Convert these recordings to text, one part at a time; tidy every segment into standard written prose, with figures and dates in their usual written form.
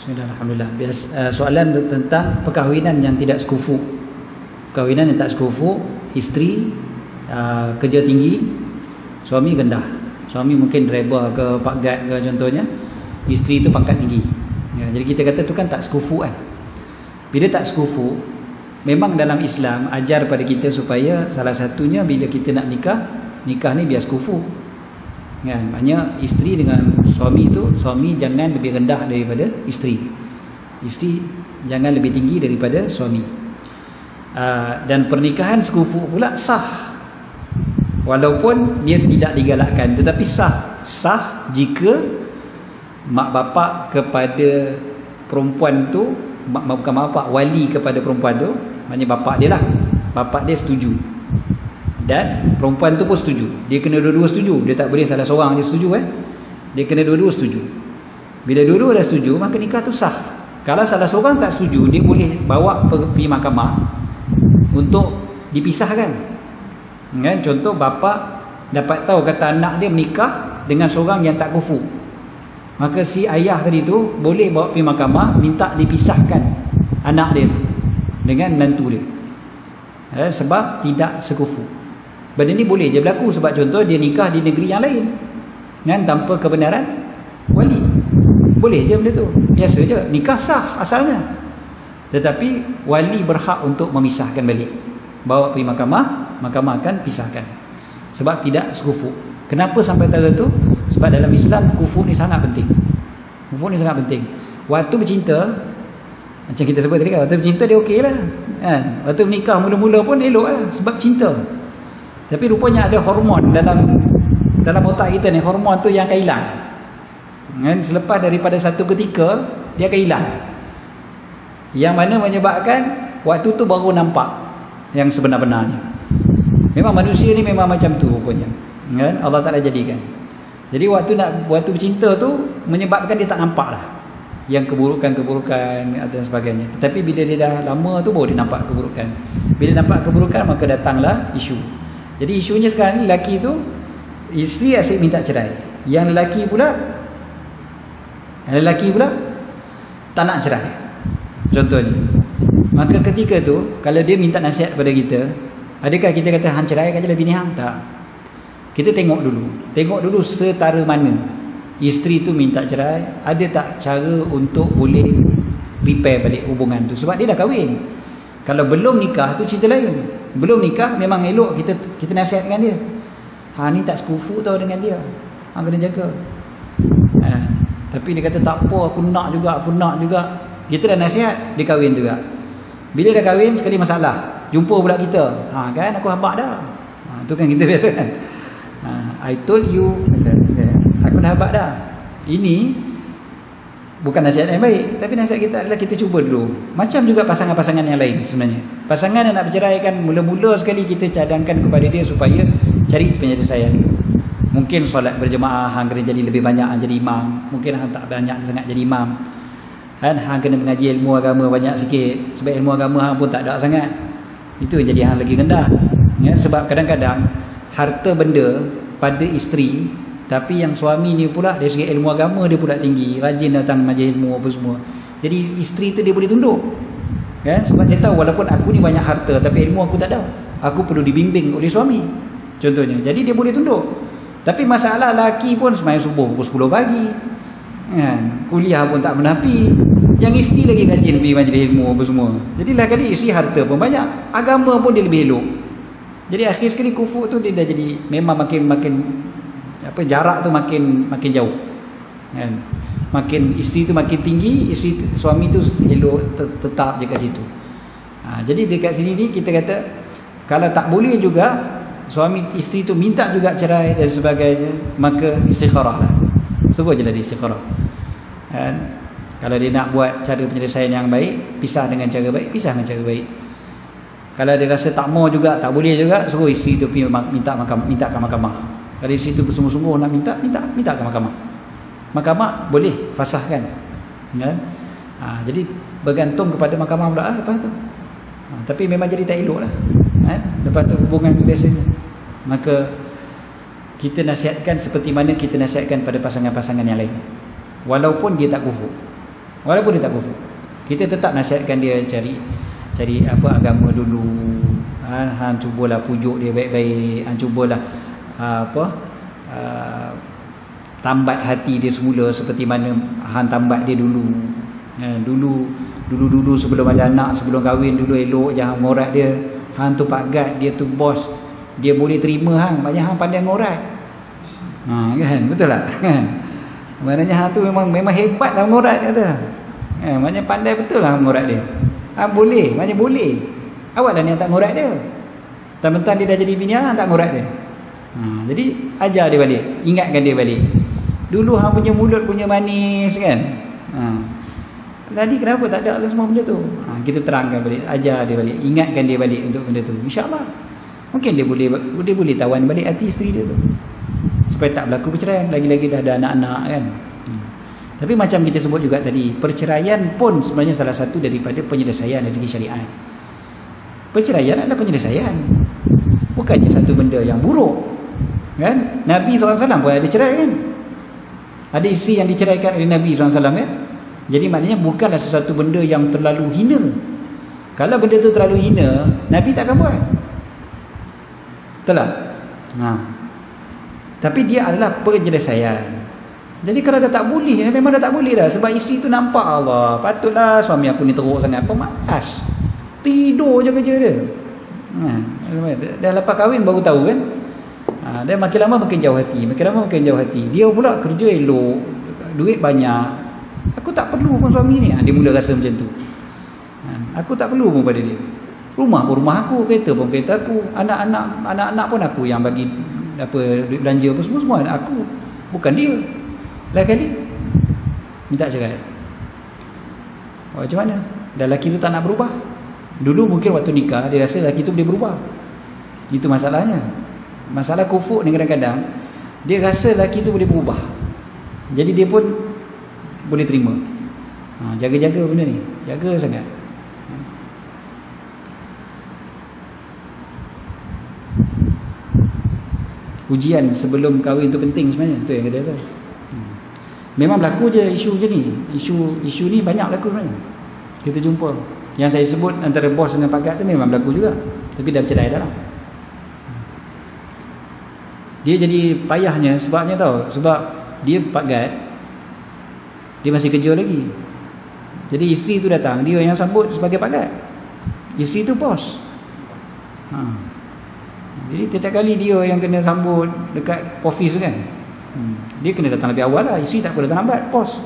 Bismillah, alhamdulillah. Soalan tentang perkahwinan yang tidak sekufu. Perkahwinan yang tak sekufu, isteri kerja tinggi, suami rendah. Suami mungkin driver ke Pak Gad ke contohnya, isteri itu pangkat tinggi. Ya, jadi kita kata tu kan tak sekufu kan. Bila tak sekufu, memang dalam Islam ajar pada kita supaya salah satunya bila kita nak nikah, nikah ni biar sekufu. Kan, maknanya isteri dengan suami itu, suami jangan lebih rendah daripada isteri, isteri jangan lebih tinggi daripada suami. Dan pernikahan sekufu pula sah, walaupun dia tidak digalakkan, tetapi sah jika mak bapak kepada perempuan tu, bukan mak bapak, wali kepada perempuan tu, maknanya bapak dia lah, bapak dia setuju dan perempuan tu pun setuju. Dia kena dua-dua setuju. Dia tak boleh salah seorang dia setuju Dia kena dua-dua setuju. Bila dua-dua dah setuju, maka nikah tu sah. Kalau salah seorang tak setuju, dia boleh bawa pergi mahkamah untuk dipisahkan. Kan? Contoh bapa dapat tahu kata anak dia menikah dengan seorang yang tak kufu, maka si ayah tadi tu boleh bawa pergi mahkamah minta dipisahkan anak dia tu dengan menantu dia. Sebab tidak sekufu. Benda ni boleh je berlaku sebab contoh dia nikah di negeri yang lain kan, tanpa kebenaran wali. Boleh je benda tu. Biasa je, nikah sah asalnya. Tetapi wali berhak untuk memisahkan balik. Bawa pergi mahkamah, mahkamah akan pisahkan. Sebab tidak sekufu. Kenapa sampai tara tu? Sebab dalam Islam kufu ni sangat penting. Kufu ni sangat penting. Waktu bercinta, macam kita sebut tadi kan, waktu bercinta dia okey lah. Waktu menikah mula-mula pun elok lah sebab cinta. Tapi rupanya ada hormon dalam otak kita ni, hormon tu yang akan hilang. Selepas daripada satu ketika dia akan hilang. Yang mana menyebabkan waktu tu baru nampak yang sebenar-benarnya. Memang manusia ni memang macam tu rupanya. Allah Ta'ala jadikan. Jadi waktu bercinta tu menyebabkan dia tak nampak lah yang keburukan-keburukan dan sebagainya. Tetapi bila dia dah lama tu baru dia nampak keburukan. Bila nampak keburukan maka datanglah isu. Jadi isunya sekarang ni lelaki tu, isteri asyik minta cerai, yang lelaki pula tak nak cerai contohnya. Maka ketika tu kalau dia minta nasihat kepada kita, adakah kita kata hang ceraikan je lah bini hang? Tak. Kita tengok dulu setara mana isteri tu minta cerai, ada tak cara untuk boleh repair balik hubungan tu. Sebab dia dah kahwin. Kalau belum nikah tu cerita lain. Belum nikah memang elok kita nasihatkan dia. Ni tak sekufu tau dengan dia. Kena jaga. Tapi dia kata tak apa, aku nak juga. Kita dah nasihat, dia kahwin juga. Bila dah kahwin sekali masalah, jumpa pula kita. Kan aku habaq dah. Tu kan kita biasa kan. I told you, aku dah habaq dah. Ini bukan nasihat yang baik, tapi nasihat kita adalah kita cuba dulu. Macam juga pasangan-pasangan yang lain sebenarnya. Pasangan yang nak berceraikan, mula-mula sekali kita cadangkan kepada dia supaya cari penyelesaian dulu. Mungkin solat berjemaah hang kena jadi lebih banyak, hang jadi imam. Mungkin hang tak banyak sangat jadi imam. Kan hang kena mengaji ilmu agama banyak sikit. Sebab ilmu agama hang pun tak ada sangat. Itu yang jadi hang lagi rendah. Ya, sebab kadang-kadang harta benda pada isteri, tapi yang suami ni pula dari segi ilmu agama dia pula tinggi, rajin datang majlis ilmu apa semua. Jadi isteri tu dia boleh tunduk. Kan? Sebab dia tahu walaupun aku ni banyak harta tapi ilmu aku tak ada. Aku perlu dibimbing oleh suami. Contohnya. Jadi dia boleh tunduk. Tapi masalah lelaki pun sembahyang subuh pukul 10 pagi. Kan? Kuliah pun tak pernah pergi. Yang isteri lagi rajin pergi majlis ilmu apa semua. Jadi lah kali isteri harta pun banyak, agama pun dia lebih elok. Jadi akhir sekali kufu tu dia dah jadi memang makin jarak tu makin jauh. Kan? Makin isteri tu makin tinggi, suami tu elok tetap je kat situ. Jadi dekat sini ni kita kata kalau tak boleh juga suami isteri tu minta juga cerai dan sebagainya, maka istikharah lah. Sebut je lah istikharah. Kan? Kalau dia nak buat cara penyelesaian yang baik, pisah dengan cara baik, pisah dengan cara baik. Kalau dia rasa tak mau juga, tak boleh juga, suruh isteri tu pergi minta ke mahkamah. Kalau isteri tu bersungguh-sungguh nak minta ke mahkamah. Mahkamah boleh fasahkan. Kan? Jadi bergantung kepada mahkamah pula lepas tu. Tapi memang jadi tak elok lah. Lepas tu hubungan tu biasanya. Maka kita nasihatkan seperti mana kita nasihatkan pada pasangan-pasangan yang lain. Walaupun dia tak kufur. Walaupun dia tak kufur, kita tetap nasihatkan dia cari apa agama dulu. Hang cubalah pujuk dia baik-baik, hang cubalah tambat hati dia semula seperti mana hang tambat dia dulu. Dulu sebelum ada anak, sebelum kahwin dulu elok jangan ngorat dia. Hang tu Pak Gad, dia tu bos, dia boleh terima hang, maknanya hang pandai ngorat. Kan, betul tak? Maknanya hang tu memang hebat dalam ngorat kata. Maknanya pandai betul lah ngorat dia. Boleh, maknanya boleh. Awak dah ni tak ngorat dia. Mentang-mentang dia dah jadi bini hang tak ngorat dia. Jadi ajar dia balik, ingatkan dia balik. Dulu hang punya mulut punya manis kan. Tadi kenapa tak ada semua benda tu? Kita terangkan balik, ajar dia balik, ingatkan dia balik untuk benda tu. InsyaAllah mungkin dia boleh tawan balik hati isteri dia tu, supaya tak berlaku perceraian. Lagi-lagi dah ada anak-anak kan. Tapi macam kita sebut juga tadi, perceraian pun sebenarnya salah satu daripada penyelesaian dari segi syariat. Perceraian adalah penyelesaian, bukannya satu benda yang buruk kan. Nabi SAW pun ada cerai kan. Ada isteri yang diceraikan oleh Nabi SAW kan. Jadi maknanya bukanlah sesuatu benda yang terlalu hina. Kalau benda tu terlalu hina, Nabi takkan buat. Betul tak? Tapi dia adalah penyelesaian. Jadi kalau dah tak boleh, memang dah tak boleh dah. Sebab isteri tu nampak, Allah, patutlah suami aku ni teruk sangat, pemalas, tidur je kerja dia. Dah lepas kahwin baru tahu kan. Dan makin lama makin jauh hati. Dia pula kerja elok, duit banyak. Aku tak perlu pun suami ni. Dia mula rasa macam tu. Aku tak perlu pun pada dia. Rumah pun rumah aku, kereta pun kereta aku, anak-anak pun aku yang bagi apa duit belanja apa semua aku, bukan dia. Lain kali minta cerai. Macam mana? Dan lelaki tu tak nak berubah. Dulu mungkin waktu nikah dia rasa lelaki tu boleh berubah. Itu masalahnya. Masalah kufur ni kadang-kadang dia rasa lelaki tu boleh berubah. Jadi dia pun boleh terima. Jaga-jaga benda ni. Jaga sangat. Ujian sebelum kahwin tu penting sebenarnya. Itu yang kita kata. Memang berlaku je isu je ni. Isu ni banyak berlaku sebenarnya. Kita jumpa. Yang saya sebut antara bos dengan pagat tu memang berlaku juga. Tapi dah bercerai dah lah. Dia jadi payahnya sebabnya tahu. Sebab dia pagat, dia masih kerja lagi. Jadi isteri tu datang, dia yang sambut sebagai pagat. Isteri tu bos. Jadi setiap kali dia yang kena sambut dekat office tu kan. Dia kena datang lebih awal lah. Isteri tak boleh datang lambat, bos.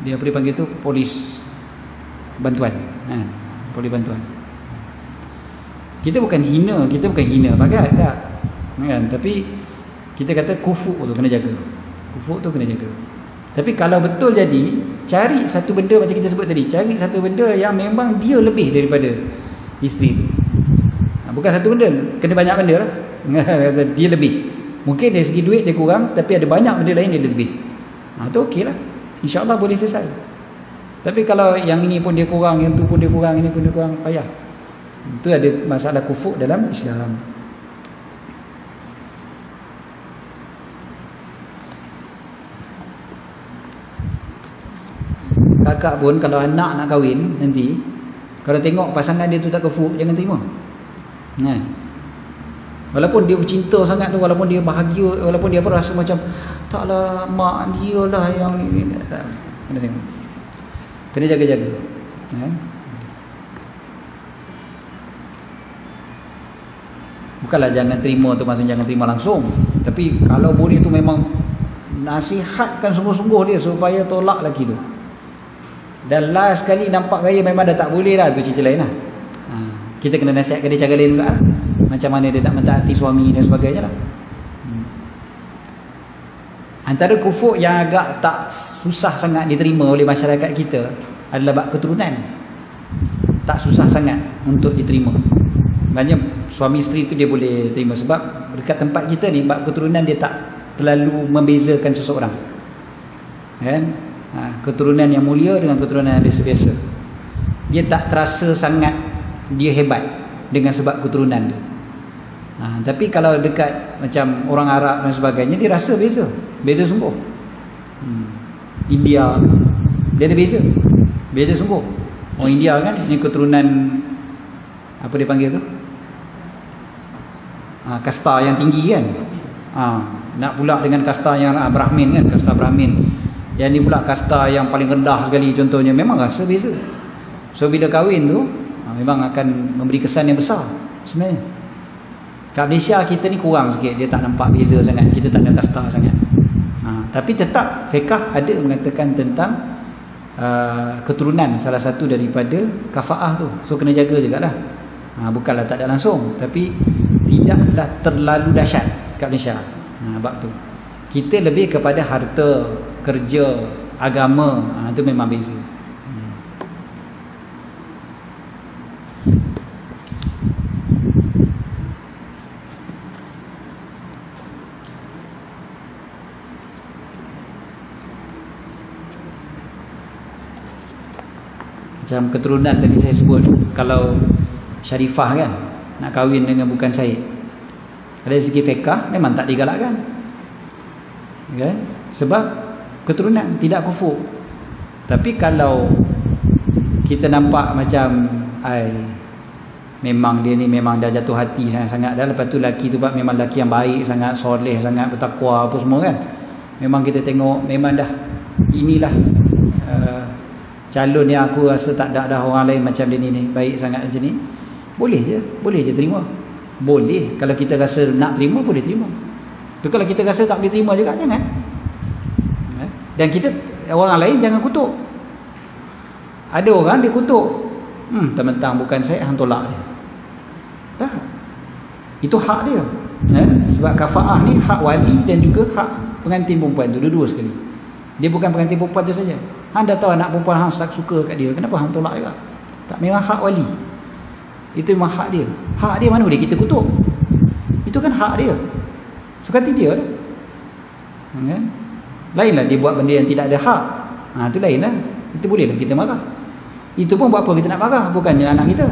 Dia apa dipanggil tu? Polis bantuan. Polis bantuan. Kita bukan hina pagat tak. Kan? Tapi kita kata kufuk tu kena jaga. Kufuk tu kena jaga. Tapi kalau betul jadi, cari satu benda macam kita sebut tadi, cari satu benda yang memang dia lebih daripada isteri tu. Bukan satu benda, kena banyak benda lah. Dia lebih. Mungkin dari segi duit dia kurang, tapi ada banyak benda lain dia lebih. Tu okey lah. InsyaAllah boleh selesai. Tapi kalau yang ini pun dia kurang, yang tu pun dia kurang, ini pun dia kurang, payah. Itu ada masalah kufur dalam Islam. Kakak pun kalau anak nak kahwin nanti, kalau tengok pasangan dia tu tak kufur, jangan terima. Walaupun dia bercinta sangat tu, walaupun dia bahagia, walaupun dia rasa macam taklah mak dia lah yang ni, tak. Kena tengok. Kena jaga-jaga. Bukanlah jangan terima tu maksudnya jangan terima langsung. Tapi kalau boleh tu memang nasihatkan sungguh-sungguh dia supaya tolak lelaki tu. Dan last sekali nampak gaya memang dah tak boleh lah, tu cerita lain lah. Kita kena nasihatkan dia cara lain pula lah. Macam mana dia nak mentaati suami dan sebagainya lah. Antara kufur yang agak tak susah sangat diterima oleh masyarakat kita adalah bab keturunan. Tak susah sangat untuk diterima. Maknanya suami isteri tu dia boleh terima. Sebab dekat tempat kita ni bab keturunan dia tak terlalu membezakan seseorang. Kan? Keturunan yang mulia dengan keturunan yang biasa-biasa. Dia tak terasa sangat dia hebat dengan sebab keturunan tu. Tapi kalau dekat macam orang Arab dan sebagainya, dia rasa beza sungguh. India dia ada beza sungguh. Orang India kan ni keturunan apa dia panggil tu, kasta yang tinggi kan. Nak pula dengan kasta yang Brahmin kan, kasta Brahmin. Yang ni pula kasta yang paling rendah sekali contohnya, memang rasa beza. So bila kahwin tu memang akan memberi kesan yang besar sebenarnya. Kat Malaysia kita ni kurang sikit, dia tak nampak beza sangat, kita tak ada kasta sangat. Tapi tetap fiqh ada mengatakan tentang keturunan salah satu daripada kafaah tu. So kena jaga jugalah. Bukanlah tak ada langsung, tapi tidaklah terlalu dahsyat kat Malaysia. Bab tu kita lebih kepada harta, kerja, agama, tu memang beza. Macam keturunan tadi saya sebut, kalau Syarifah kan nak kahwin dengan bukan Syed, dari segi fiqh memang tak digalakkan kan? Sebab keturunan tidak kufur. Tapi kalau kita nampak macam memang dia ni memang dah jatuh hati sangat-sangat dah, lepas tu lelaki tu memang lelaki yang baik sangat, soleh sangat, bertakwa apa semua kan, memang kita tengok memang dah inilah calon yang aku rasa tak ada dah orang lain macam dia ni baik sangat macam ni, boleh je terima. Boleh, kalau kita rasa nak terima, boleh terima. Tu kalau kita rasa tak boleh terima juga, jangan. Dan kita, orang lain jangan kutuk. Ada orang dia kutuk, mentang-mentang bukan saya, hang tolak dia. Tak, itu hak dia. Sebab kafaah ni hak wali dan juga hak pengantin perempuan tu, dua-dua sekali. Dia bukan pengantin perempuan tu saja. Hang dah tahu anak perempuan hang suka kat dia, kenapa hang tolak juga? Tak, memang hak wali. Itu memang hak dia. Hak dia mana boleh kita kutuk? Itu kan hak dia. Suka hati dia dah. Kan? Lainlah dia buat benda yang tidak ada hak. Itu lain lah. Itu bolehlah kita marah. Itu pun buat apa kita nak marah? Bukannya anak kita.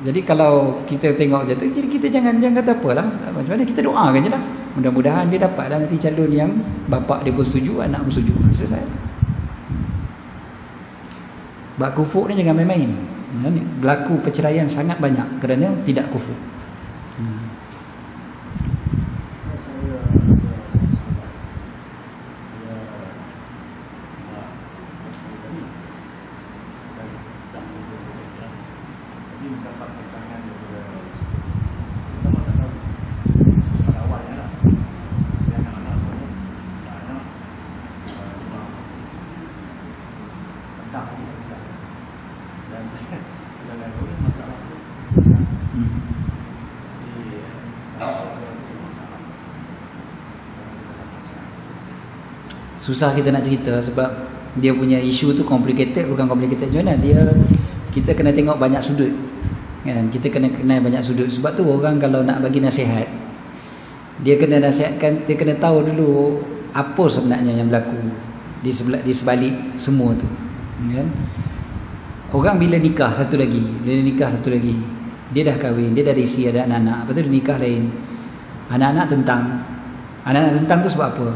Jadi kalau kita tengok je tu, jadi kita jangan kata apalah. Macam mana kita doakan je lah. Mudah-mudahan dia dapat dah nanti calon yang bapak dia pun setuju, anak pun setuju. Selesai. Bab kufur ni jangan main-main. Berlaku perceraian sangat banyak kerana tidak kufur. Susah kita nak cerita sebab dia punya isu tu complicated, bukan complicated macam mana, kita kena tengok banyak sudut kan? Kita kena kenal banyak sudut. Sebab tu orang kalau nak bagi nasihat, dia kena nasihatkan, dia kena tahu dulu apa sebenarnya yang berlaku di sebalik semua tu kan? Orang bila nikah satu lagi, dia dah kahwin, dia dah ada isteri, ada anak-anak, lepas tu dia nikah lain, anak-anak tentang tu sebab apa?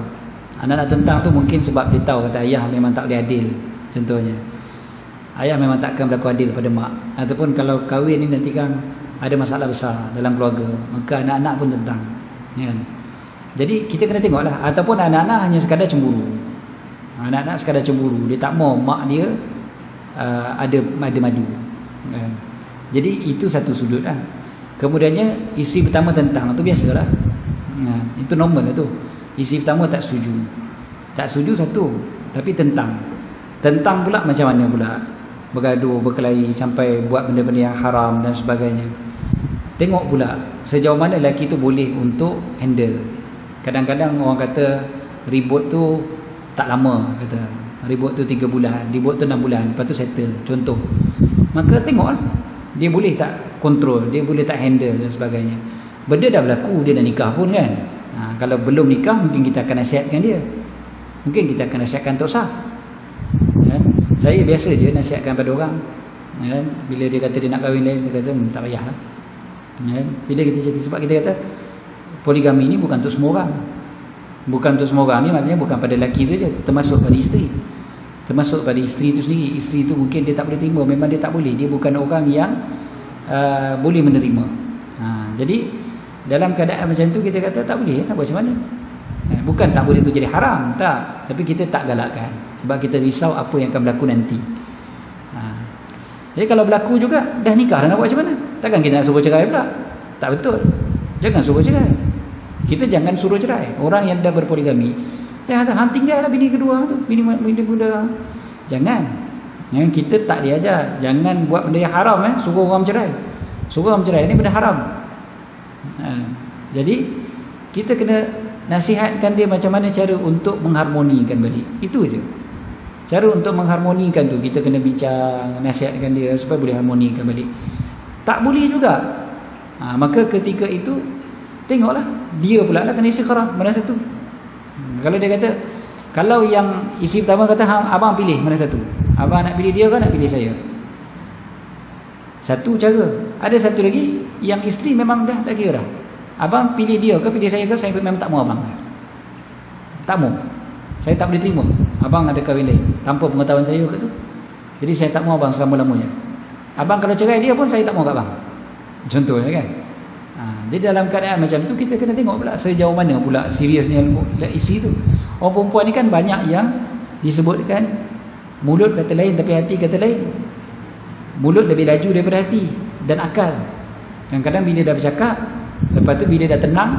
Anak-anak tentang tu mungkin sebab dia tahu kata ayah memang tak boleh adil. Contohnya, ayah memang takkan berlaku adil pada mak. Ataupun kalau kahwin ni nanti kan ada masalah besar dalam keluarga, maka anak-anak pun tentang kan? Jadi kita kena tengoklah. Ataupun anak-anak hanya sekadar cemburu. Anak-anak sekadar cemburu, dia tak mau mak dia ada madu kan? Jadi itu satu sudut lah. Kemudiannya isteri pertama tentang tu biasalah. Itu normal lah tu. Isteri pertama tak setuju satu, tapi tentang pula macam mana pula, bergaduh, berkelahi sampai buat benda-benda yang haram dan sebagainya. Tengok pula sejauh mana lelaki tu boleh untuk handle. Kadang-kadang orang kata ribut tu tak lama, kata ribut tu 3 bulan, ribut tu 6 bulan, lepas tu settle, contoh. Maka tengoklah dia boleh tak kontrol, dia boleh tak handle dan sebagainya. Benda dah berlaku, dia dah nikah pun kan. Kalau belum nikah, mungkin kita akan nasihatkan dia. Mungkin kita akan nasihatkan tak usah kan? Saya biasa je nasihatkan pada orang. Ya, bila dia kata dia nak kahwin lain, saya kata tak payahlah. Ya, bila kita cakap, sebab kita kata poligami ni bukan untuk semua orang. Bukan untuk semua orang ni maknanya bukan pada lelaki tu je, termasuk pada isteri. Termasuk pada isteri tu sendiri. Isteri tu mungkin dia tak boleh terima, memang dia tak boleh. Dia bukan orang yang boleh menerima. Jadi dalam keadaan macam tu kita kata tak boleh, nak buat macam mana? Bukan tak boleh tu jadi haram, tak. Tapi kita tak galakkan sebab kita risau apa yang akan berlaku nanti. Jadi kalau berlaku juga dah nikah, nak buat macam mana? Takkan kita nak suruh cerai pula? Tak betul. Jangan suruh cerai. Kita jangan suruh cerai. Orang yang dah berpoligami, jangan kata hang tinggallah bini kedua tu, bini muda. Jangan. Yang kita tak diajar, jangan buat benda yang haram, suruh orang bercerai. Suruh orang bercerai ni benda haram. Jadi kita kena nasihatkan dia macam mana cara untuk mengharmonikan balik. Itu je. Cara untuk mengharmonikan tu kita kena bincang, nasihatkan dia supaya boleh harmonikan balik. Tak boleh juga. Maka ketika itu tengoklah dia pula lah kena istikharah mana satu. Kalau dia kata, kalau yang isteri pertama kata abang pilih mana satu, abang nak pilih dia ke nak pilih saya? Satu cara. Ada satu lagi yang isteri memang dah tak kira dah, abang pilih dia ke pilih saya ke, saya memang tak mau abang. Tak mau. Saya tak boleh terima abang ada kahwin lain tanpa pengetahuan saya pula tu. Jadi saya tak mau abang selama-lamanya. Abang kalau cerai dia pun saya tak mau kat abang. Contohnya kan. Jadi dalam keadaan macam tu kita kena tengok pula sejauh mana pula seriusnya isteri tu. Orang perempuan ni kan banyak yang disebutkan mulut kata lain tapi hati kata lain. Mulut lebih laju daripada hati dan akal. Kadang-kadang bila dah bercakap, lepas tu bila dah tenang,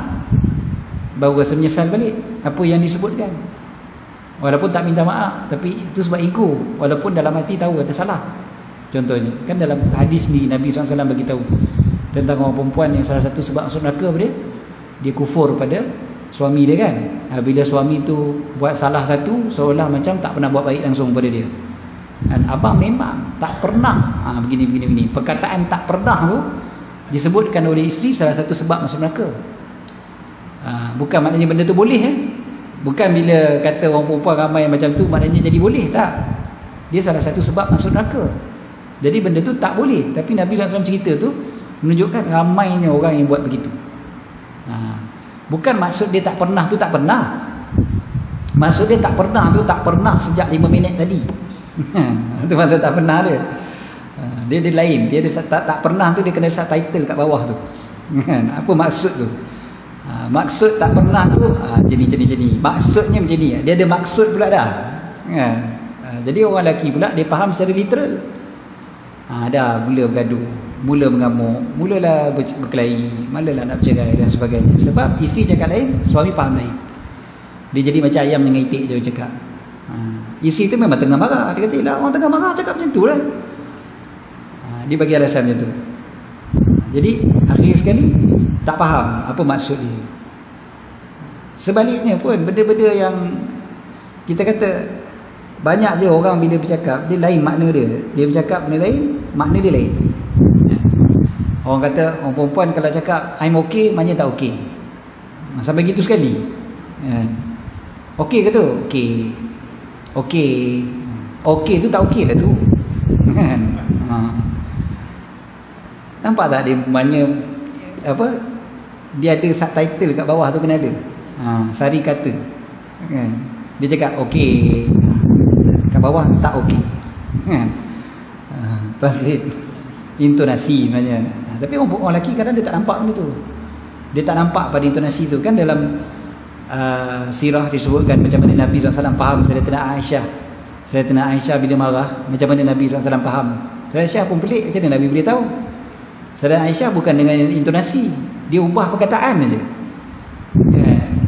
baru rasa menyesal balik apa yang disebutkan. Walaupun tak minta maaf, tapi itu sebab ego. Walaupun dalam hati tahu kata salah. Contohnya, kan dalam hadis ni Nabi SAW bagi tahu tentang orang perempuan yang salah satu sebab masuk neraka apa dia? Dia kufur pada suami dia kan. Bila suami tu buat salah satu, seolah macam tak pernah buat baik langsung pada dia. Dan abang memang tak pernah begini. Perkataan tak pernah tu disebutkan oleh isteri salah satu sebab masuk neraka. Bukan maknanya benda tu boleh Bukan bila kata orang perempuan ramai macam tu maknanya jadi boleh, tak. Dia salah satu sebab masuk neraka. Jadi benda tu tak boleh. Tapi Nabi SAW cerita tu menunjukkan ramainya orang yang buat begitu. Bukan maksud dia tak pernah tu tak pernah. Maksud dia tak pernah tu tak pernah sejak 5 minit tadi. Itu maksud tak pernah dia. Dia lain. Dia tak pernah tu dia kena subtitle kat bawah tu. Apa maksud tu? Maksud tak pernah tu jenis. Maksudnya macam ni. Dia ada maksud pula dah. Jadi orang lelaki pula dia faham secara literal. Dah mula bergaduh, mula mengamuk, mulalah berkelahi, mulalah nak bercerai dan sebagainya. Sebab isteri cakap lain, suami faham lain. Dia jadi macam ayam dengan itik je cakap. Isteri tu memang tengah marah. Dia kata, lah orang tengah marah cakap macam tu lah. Dia bagi alasan macam tu. Jadi akhir sekali tak faham apa maksud dia. Sebaliknya pun benda-benda yang kita kata banyak je orang bila bercakap dia lain makna dia. Dia bercakap benda lain, makna dia lain. Orang kata orang perempuan kalau cakap I'm okay, maknanya tak okay. Sampai gitu sekali. Okey ke tu? Okey. Okey. Okey tu tak okey lah tu. Nampak tak dia maknanya apa? Dia ada subtitle kat bawah tu kena ada. Sari kata. Dia cakap okey. Kat bawah tak okey. Translate. Intonasi sebenarnya. Tapi orang lelaki kadang dia tak nampak benda tu. Dia tak nampak pada intonasi tu. Kan dalam sirah disebutkan macam mana Nabi SAW faham Sayyidatina Aisyah. Sayyidatina Aisyah bila marah, macam mana Nabi SAW faham. Sayyidatina Aisyah pun pelik, macam mana Nabi boleh tahu. Sayyidatina Aisyah bukan dengan intonasi, dia ubah perkataan saja.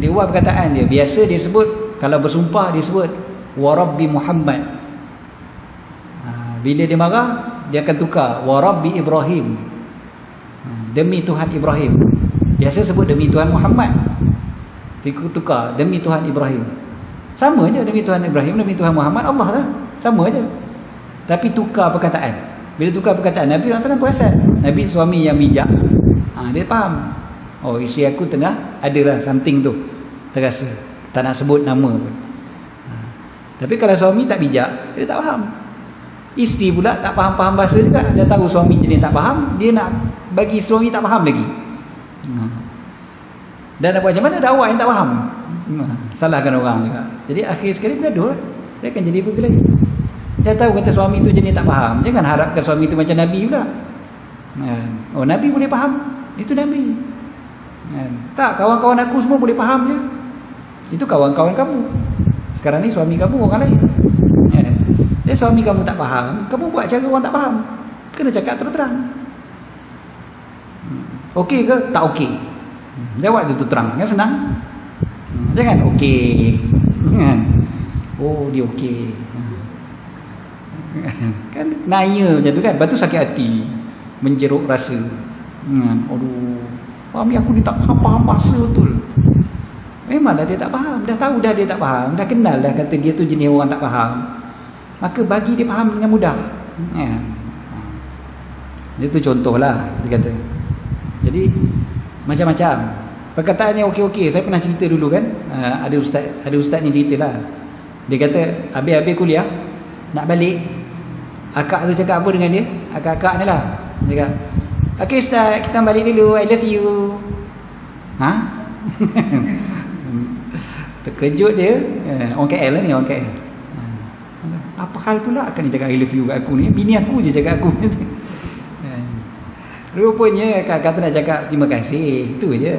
Dia ubah perkataan dia. Biasa dia sebut, kalau bersumpah dia sebut wa rabbi Muhammad. Bila dia marah, dia akan tukar wa rabbi Ibrahim. Demi Tuhan Ibrahim. Biasa sebut demi Tuhan Muhammad. Tukar demi Tuhan Ibrahim. Sama je, demi Tuhan Ibrahim, demi Tuhan Muhammad, Allah lah. Sama je. Tapi tukar perkataan. Bila tukar perkataan, Nabi SAW perasan. Nabi suami yang bijak. Dia faham. Oh, isteri aku tengah adalah something tu. Terasa. Tak nak sebut nama pun. Tapi kalau suami tak bijak, dia tak faham. Isteri pula tak faham-faham bahasa juga. Dia tahu suami jenis tak faham, dia nak bagi suami tak faham lagi. Dan nak buat macam mana? Ada awak yang tak faham. Salahkan orang juga. Jadi akhir sekali bergaduh lah. Dia akan jadi berkelahi. Dia tahu kata suami tu jenis tak faham. Jangan harapkan suami tu macam Nabi pula. Oh, Nabi boleh faham. Itu Nabi. Tak, kawan-kawan aku semua boleh faham je. Itu kawan-kawan kamu. Sekarang ni suami kamu orang lain. Dia suami kamu tak faham, kamu buat cara orang tak faham. Kena cakap terang-terang. Okey ke? Tak okey. Jawab tu terang, kan senang. Jangan okey. Oh, dia okey. Kan naya macam tu kan. Lepas tu sakit hati, menjeruk rasa. Aduh, suami aku ni tak faham bahasa betul. Memanglah dia tak faham. Dah tahu dah dia tak faham. Dah kenal dah kata dia tu jenis orang tak faham. Maka bagi dia faham dengan mudah. Itu contohlah dia kata. Jadi macam-macam. Perkataan ni okey-okey. Saya pernah cerita dulu kan. Ada ustaz ni ceritalah. Dia kata habis-habis kuliah nak balik, akak tu cakap apa dengan dia? Akak-akak ni lah. Dia cakap, okey ustaz, kita balik dulu, I love you. Terkejut dia. Orang KL lah ni, orang KL. Apa hal pula akan dia cakap I love you kat aku ni? Bini aku je cakap aku. Rupanya kata nak cakap terima kasih. Itu je.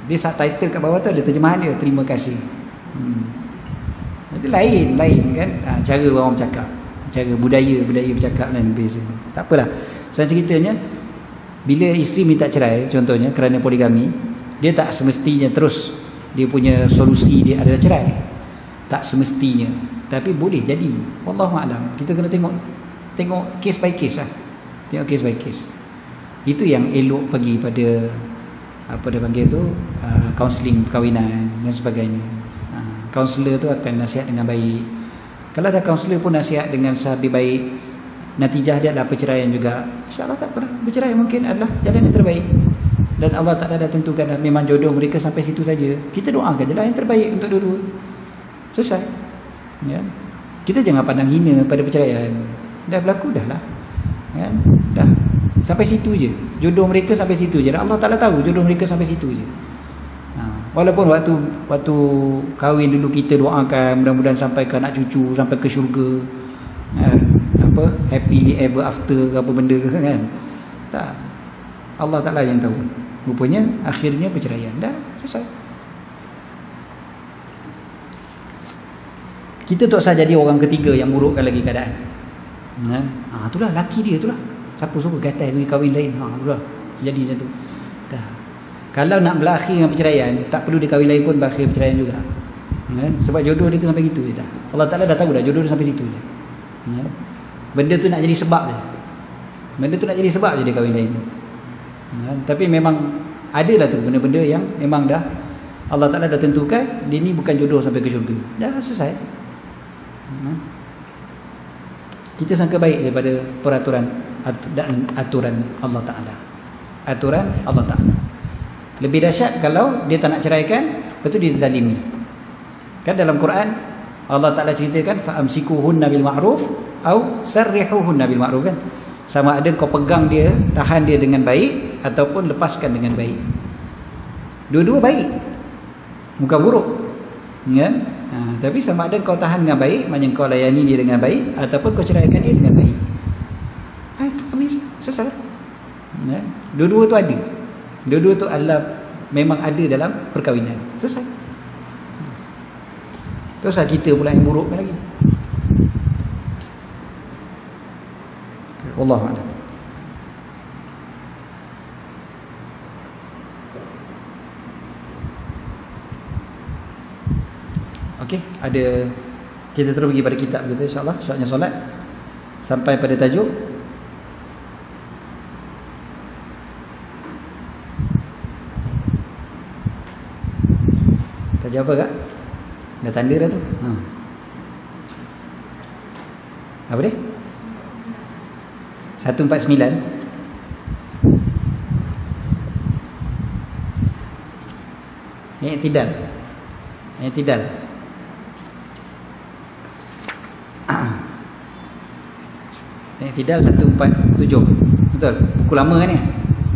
Dia subtitle kat bawah tu ada terjemahan dia, terima kasih. Jadi lain kan cara orang bercakap, cara budaya bercakap dan berbeza. Tak apalah. So ceritanya bila isteri minta cerai contohnya kerana poligami, dia tak semestinya terus dia punya solusi dia adalah cerai. Tak semestinya, tapi boleh jadi. Wallahu a'lam. Kita kena tengok case by case lah. Tengok case by case. Itu yang elok pergi pada apa dia panggil tu, kaunseling perkahwinan dan sebagainya. Kaunselor tu akan nasihat dengan baik. Kalau ada kaunselor pun nasihat dengan lebih baik, natijah dia adalah perceraian juga, insya-Allah tak apa. Bercerai mungkin adalah jalan yang terbaik. Dan Allah Ta'ala dah tentukan dah, memang jodoh mereka sampai situ saja. Kita doakan je lah yang terbaik untuk dua-dua. Selesai. Ya. Kita jangan pandang hina pada perceraian. Dah berlaku dah lah. Kan? Dah. Sampai situ je. Jodoh mereka sampai situ je. Dan Allah Ta'ala tahu jodoh mereka sampai situ je. Walaupun waktu kahwin dulu kita doakan mudah-mudahan sampai ke anak cucu, sampai ke syurga. Apa? Happily ever after ke apa benda ke kan? Tak. Allah Ta'ala yang tahu. Rupanya akhirnya perceraian. Dah selesai. Kita tak usah jadi orang ketiga yang burukkan lagi keadaan. Itulah laki dia itulah. Siapa-siapa gatal pergi kahwin lain. Itulah. Jadi macam tu. Dah. Kalau nak berakhir dengan perceraian, tak perlu dia kahwin lain pun berakhir perceraian juga. Sebab jodoh dia tu sampai gitu je dah. Allah Ta'ala dah tahu dah jodoh dia sampai situ je. Benda tu nak jadi sebab je. Benda tu nak jadi sebab je dia kahwin lain. Tapi memang adalah tu benda-benda yang memang dah Allah Ta'ala dah tentukan dia ni bukan jodoh sampai ke syurga. Dah selesai. Kita sangka baik daripada peraturan dan aturan Allah Ta'ala. Aturan Allah Ta'ala. Lebih dahsyat kalau dia tak nak ceraikan, lepas tu dia zalimi. Kan dalam Quran Allah Ta'ala ceritakan fa'amsikuhunna bil ma'ruf au sarrihuhunna bil ma'ruf kan. Sama ada kau pegang dia, tahan dia dengan baik ataupun lepaskan dengan baik. Dua-dua baik. Bukan buruk. Kan? Tapi sama ada kau tahan dengan baik, maknanya kau layani dia dengan baik ataupun kau ceraikan dia dengan baik. Itu habis. Selesai. Ya? Dua-dua tu ada. Dua-dua tu adalah memang ada dalam perkahwinan. Selesai. Terus kita pula yang burukkan lagi. Wallahu a'lam. Okey, ada kita terus pergi pada kitab kita insya-Allah, syaratnya solat sampai pada tajuk tajuk apa kak? Dah tanda dah tu. Apa dia? 149. I'tidal. I'tidal 147. Betul? Buku lama kan ni?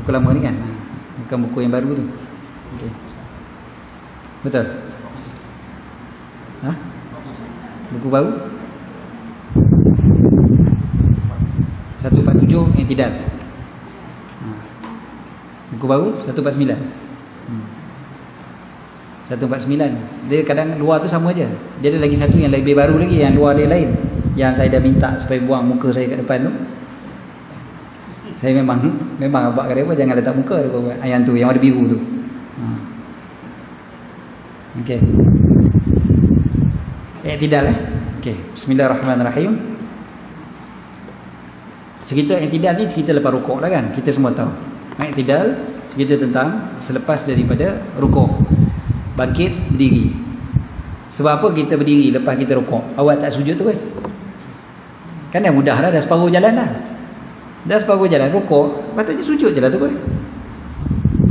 Buku lama ni kan? Bukan buku yang baru tu. Okey. Betul? Ha? Buku baru? 147 i'tidal. Buku baru 149. 149. Dia kadang luar tu sama aja. Dia ada lagi satu yang lebih baru lagi, yang luar dia lain. Yang saya dah minta supaya buang muka saya kat depan tu. Saya memang abang kata apa, jangan letak muka yang tu, yang warna biru tu. Okey. I'tidal Okey. Bismillahirrahmanirrahim. Cerita i'tidal ni cerita lepas rukuk lah kan. Kita semua tahu. I'tidal cerita tentang selepas daripada rukuk. Bangkit, berdiri. Sebab apa kita berdiri lepas kita rukuk? Awak tak sujud tu kan? Kan dah mudah dah separuh jalan dah. Dah separuh jalan rukuk, patutnya sujud je lah tu kan?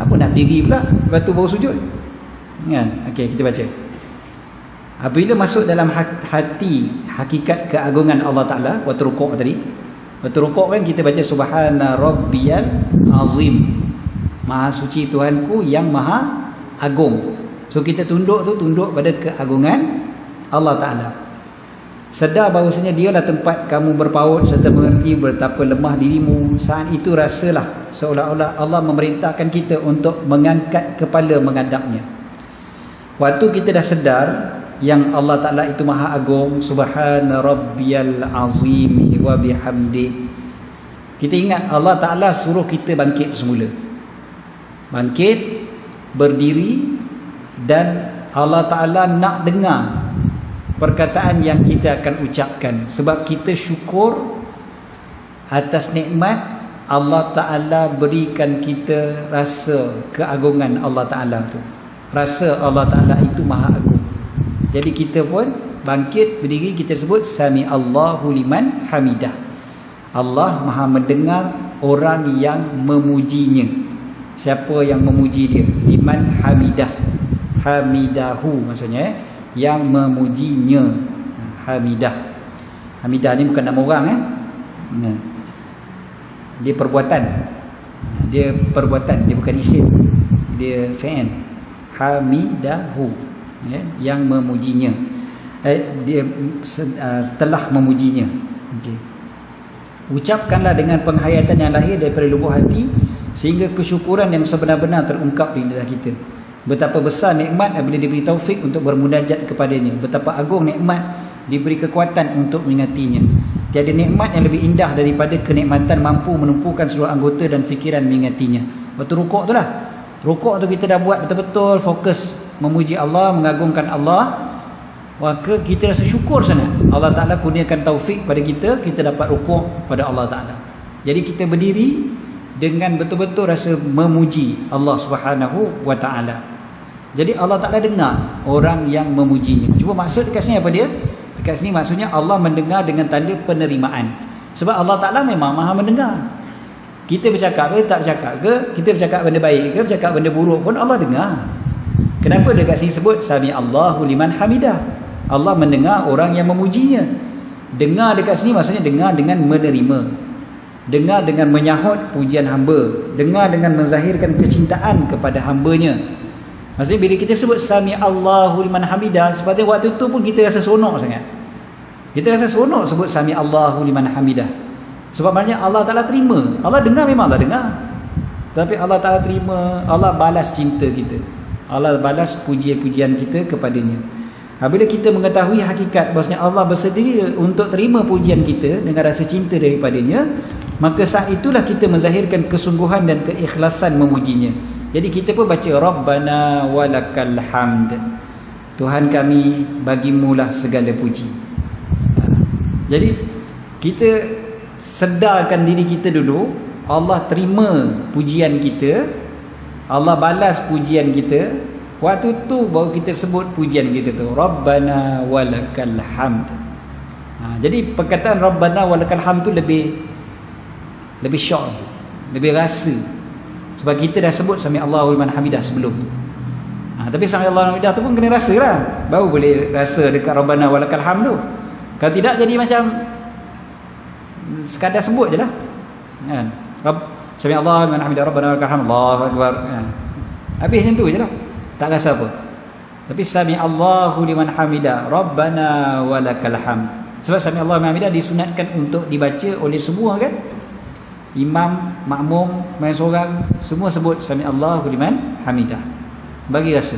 Apa nak berdiri pula, lepas tu baru sujud? Kan? Okey, kita baca. Apabila masuk dalam hati hakikat keagungan Allah Ta'ala, waktu rukuk tadi. Waktu rukuk kan kita baca Subhana Rabbiyal Azim. Maha suci Tuhanku yang maha agung. So kita tunduk pada keagungan Allah Ta'ala. Sedar bahawasanya dialah tempat kamu berpaut serta mengerti betapa lemah dirimu. Saat itu rasalah seolah-olah Allah memerintahkan kita untuk mengangkat kepala menghadapnya. Waktu kita dah sedar yang Allah Ta'ala itu maha agung, Subhana Rabbiyal Azim wa bihamdi, kita ingat Allah Ta'ala suruh kita bangkit semula. Bangkit, berdiri, dan Allah Ta'ala nak dengar perkataan yang kita akan ucapkan. Sebab kita syukur atas nikmat Allah Ta'ala berikan kita rasa keagungan Allah Ta'ala tu. Rasa Allah Ta'ala itu maha agung. Jadi kita pun bangkit, berdiri, kita sebut Sami Allahu liman hamidah. Allah maha mendengar orang yang memujinya. Siapa yang memuji dia? Liman hamidah. Hamidahu maksudnya yang memujinya. Hamidah. Hamidah ni bukan nama orang Dia perbuatan. Dia perbuatan, dia bukan isim. Dia fi'il. Hamidahu, yang memujinya. Dia telah memujinya. Okey. Ucapkanlah dengan penghayatan yang lahir daripada lubuk hati sehingga kesyukuran yang sebenar-benar terungkap di lidah kita. Betapa besar nikmat apabila diberi taufik untuk bermunajat kepadanya. Betapa agung nikmat diberi kekuatan untuk mengingatinya. Tiada nikmat yang lebih indah daripada kenikmatan mampu menumpukan seluruh anggota dan fikiran mengingatinya. Waktu rukuk tu lah. Rukuk tu kita dah buat betul-betul fokus memuji Allah, mengagungkan Allah. Maka kita rasa syukur sangat. Allah Ta'ala kurniakan taufik pada kita, kita dapat rukuk pada Allah Ta'ala. Jadi kita berdiri dengan betul-betul rasa memuji Allah Subhanahu wa Ta'ala. Jadi Allah Ta'ala dengar orang yang memujinya. Cuba maksud dekat sini apa dia? Dekat sini maksudnya Allah mendengar dengan tanda penerimaan. Sebab Allah Ta'ala memang maha mendengar. Kita bercakap ke tak bercakap ke, kita bercakap benda baik ke, bercakap benda buruk pun Allah dengar. Kenapa dekat sini sebut Sami Allahu liman hamidah? Allah mendengar orang yang memujinya. Dengar dekat sini maksudnya dengar dengan menerima. Dengar dengan menyahut pujian hamba. Dengar dengan menzahirkan kecintaan kepada hambanya. Maksudnya bila kita sebut Sami Allahu liman hamidah, sebabnya waktu tu pun kita rasa seronok sangat. Kita rasa seronok sebut Sami Allahu liman hamidah. Sebab maknanya Allah Ta'ala terima. Allah dengar, memang Allah dengar. Tapi Allah Ta'ala terima, Allah balas cinta kita. Allah balas pujian-pujian kita kepadanya. Apabila kita mengetahui hakikat bahawasanya Allah bersedia untuk terima pujian kita dengan rasa cinta daripadanya, maka saat itulah kita menzahirkan kesungguhan dan keikhlasan memujinya. Jadi kita pun baca Rabbana walakal hamd. Tuhan kami, bagimulah segala puji. Jadi kita sedarkan diri kita dulu, Allah terima pujian kita, Allah balas pujian kita. Waktu tu baru kita sebut pujian kita tu, Rabbana walakal hamd. Jadi perkataan Rabbana walakal hamd tu lebih syok, lebih rasa. Sebab kita dah sebut Sami Allahu liman hamidah sebelum tu. Tapi Sami Allahu liman hamidah tu pun kena rasa lah, baru boleh rasa dekat Rabbana walakal hamd tu. Kalau tidak jadi macam sekadar sebut je lah kan. Sami Allah liman hamidah rabbana walakal hamd, Allahu akbar kan. Habis macam tu je lah, tak rasa apa. Tapi sami Allahu liman hamidah rabbana walakal hamd, sebab sami Allah liman hamidah disunatkan untuk dibaca oleh semua kan, imam, makmum, main seorang, semua sebut sami Allahu liman hamidah, bagi rasa.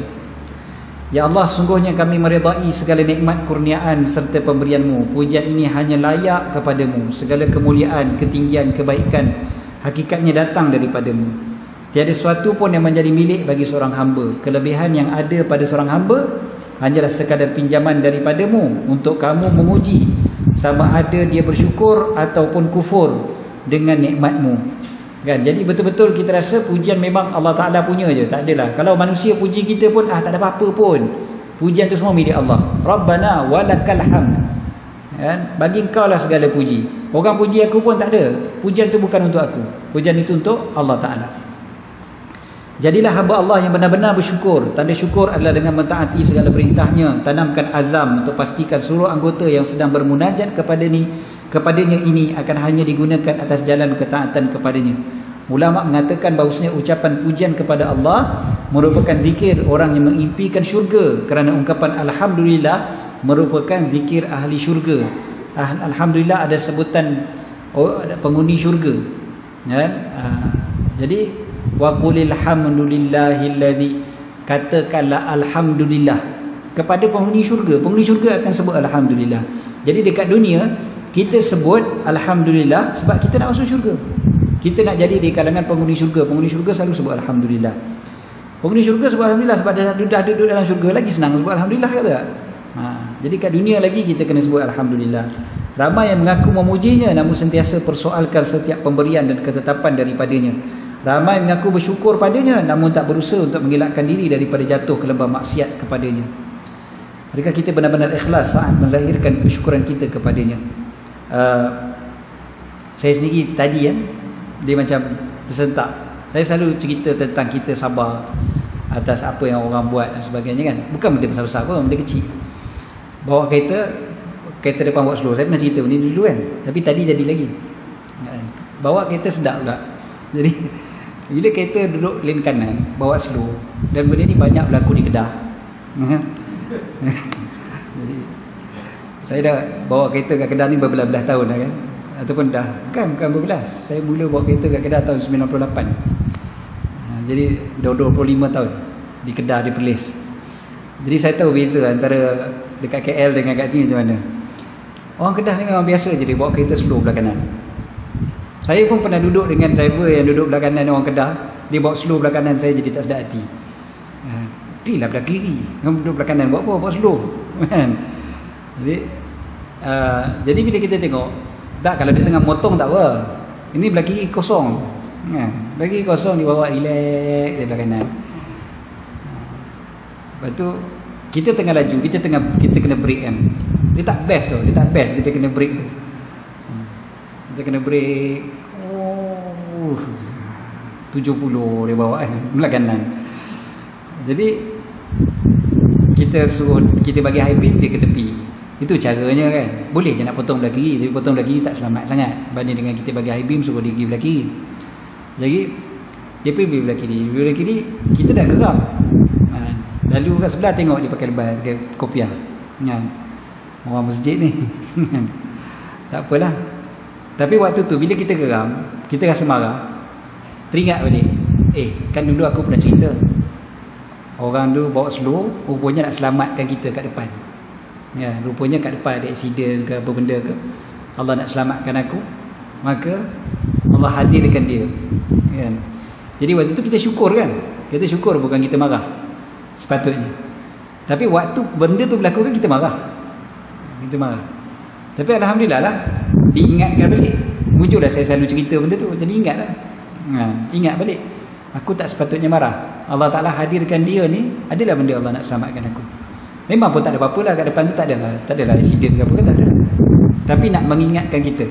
Ya Allah, sungguhnya kami meredai segala nikmat kurniaan serta pemberian-Mu. Pujian ini hanya layak kepadamu. Segala kemuliaan, ketinggian, kebaikan hakikatnya datang daripada-Mu. Tiada sesuatu pun yang menjadi milik bagi seorang hamba. Kelebihan yang ada pada seorang hamba hanyalah sekadar pinjaman daripada-Mu untuk kamu menguji sama ada dia bersyukur ataupun kufur dengan nikmat-Mu kan. Jadi betul-betul kita rasa pujian memang Allah Ta'ala punya je, tak adalah. Kalau manusia puji kita pun tak ada apa-apa pun, pujian tu semua milik Allah. Rabbana walakal hamd kan? Bagi Engkau lah segala puji. Orang puji aku pun tak ada, pujian tu bukan untuk aku, pujian itu untuk Allah Ta'ala. Jadilah hamba Allah yang benar-benar bersyukur. Tanda syukur adalah dengan mentaati segala perintahnya. Tanamkan azam untuk pastikan seluruh anggota yang sedang bermunajat kepadanya ini akan hanya digunakan atas jalan ketaatan kepadanya. Ulama mengatakan bahawasanya ucapan pujian kepada Allah merupakan zikir orang yang mengimpikan syurga, kerana ungkapan Alhamdulillah merupakan zikir ahli syurga. Alhamdulillah ada sebutan penghuni syurga kan? Jadi wa qulil hamdulillahilladzi, katakanlah alhamdulillah kepada penghuni syurga. Penghuni syurga akan sebut alhamdulillah. Jadi dekat dunia kita sebut alhamdulillah sebab kita nak masuk syurga. Kita nak jadi di kalangan penghuni syurga. Penghuni syurga selalu sebut alhamdulillah. Penghuni syurga sebut alhamdulillah sebab dah duduk dalam syurga, lagi senang sebut alhamdulillah, kata tak? Jadi kat dunia lagi kita kena sebut alhamdulillah. Ramai yang mengaku memujinya namun sentiasa persoalkan setiap pemberian dan ketetapan daripadanya. Ramai mengaku bersyukur padanya namun tak berusaha untuk mengelakkan diri daripada jatuh ke lembah maksiat kepadanya. Adakah kita benar-benar ikhlas saat menzahirkan kesyukuran kita kepadanya? Saya sendiri tadi dia macam tersentak. Saya selalu cerita tentang kita sabar atas apa yang orang buat dan sebagainya kan. Bukan benda besar-besar pun, benda kecil. Bawa kereta depan buat slow. Saya pernah cerita benda dulu kan. Tapi tadi jadi lagi. Bawa kereta sedap pula. Jadi bila kereta duduk lane kanan, bawa slow, dan benda ni banyak berlaku di Kedah. Jadi saya dah bawa kereta kat Kedah ni berbelas-belas tahun dah kan. Ataupun dah, bukan berbelas. Saya mula bawa kereta kat Kedah tahun 98. Jadi dah 25 tahun di Kedah, di Perlis. Jadi saya tahu beza antara dekat KL dengan kat sini macam mana. Orang Kedah ni memang biasa je dia bawa kereta slow belah kanan. Saya pun pernah duduk dengan driver yang duduk belah kanan orang Kedah. Dia bawa slow belah kanan, saya jadi tak sedar hati. Pergilah belah kiri, kamu duduk belah kanan, buat apa? Buat slow kan? Jadi bila kita tengok, tak, kalau dia tengah motong tak apa, ini belah kiri kosong kan? Belah kiri kosong, dia bawa relax dia belah kanan. Lepas tu kita tengah laju, kita kena break kan. Dia tak best tu, kita kena break tu. Kita kena break 70 dia bawa kan, belah kanan. Jadi kita bagi high beam dia ke tepi. Itu caranya kan. Boleh je nak potong belah kiri, tapi potong belah kiri tak selamat sangat banding dengan kita bagi high beam suruh dia pergi belah kiri. Jadi dia pergi belah kiri. Belah kiri kita dah geram. Lalu kat sebelah tengok dia pakai lebar, pakai kopiah kan. Orang masjid ni. Tak apalah. Tapi waktu tu bila kita geram, kita rasa marah, teringat balik, kan dulu aku pernah cerita orang dulu bawa slow, rupanya nak selamatkan kita kat depan ya, rupanya kat depan ada aksiden ke apa benda ke, Allah nak selamatkan aku, maka Allah hadirkan dia kan. Jadi waktu tu kita syukur kan, kita syukur, bukan kita marah sepatutnya. Tapi waktu benda tu berlaku kan kita marah. Tapi alhamdulillah lah, diingatkan balik. Muncullah saya selalu cerita benda tu, jadi ingat lah. Ingat balik, aku tak sepatutnya marah. Allah Ta'ala hadirkan dia ni, adalah benda Allah nak selamatkan aku. Memang pun tak ada apa-apa lah kat depan tu, tak adalah insiden ke apa ke, tak ada. Tapi nak mengingatkan kita.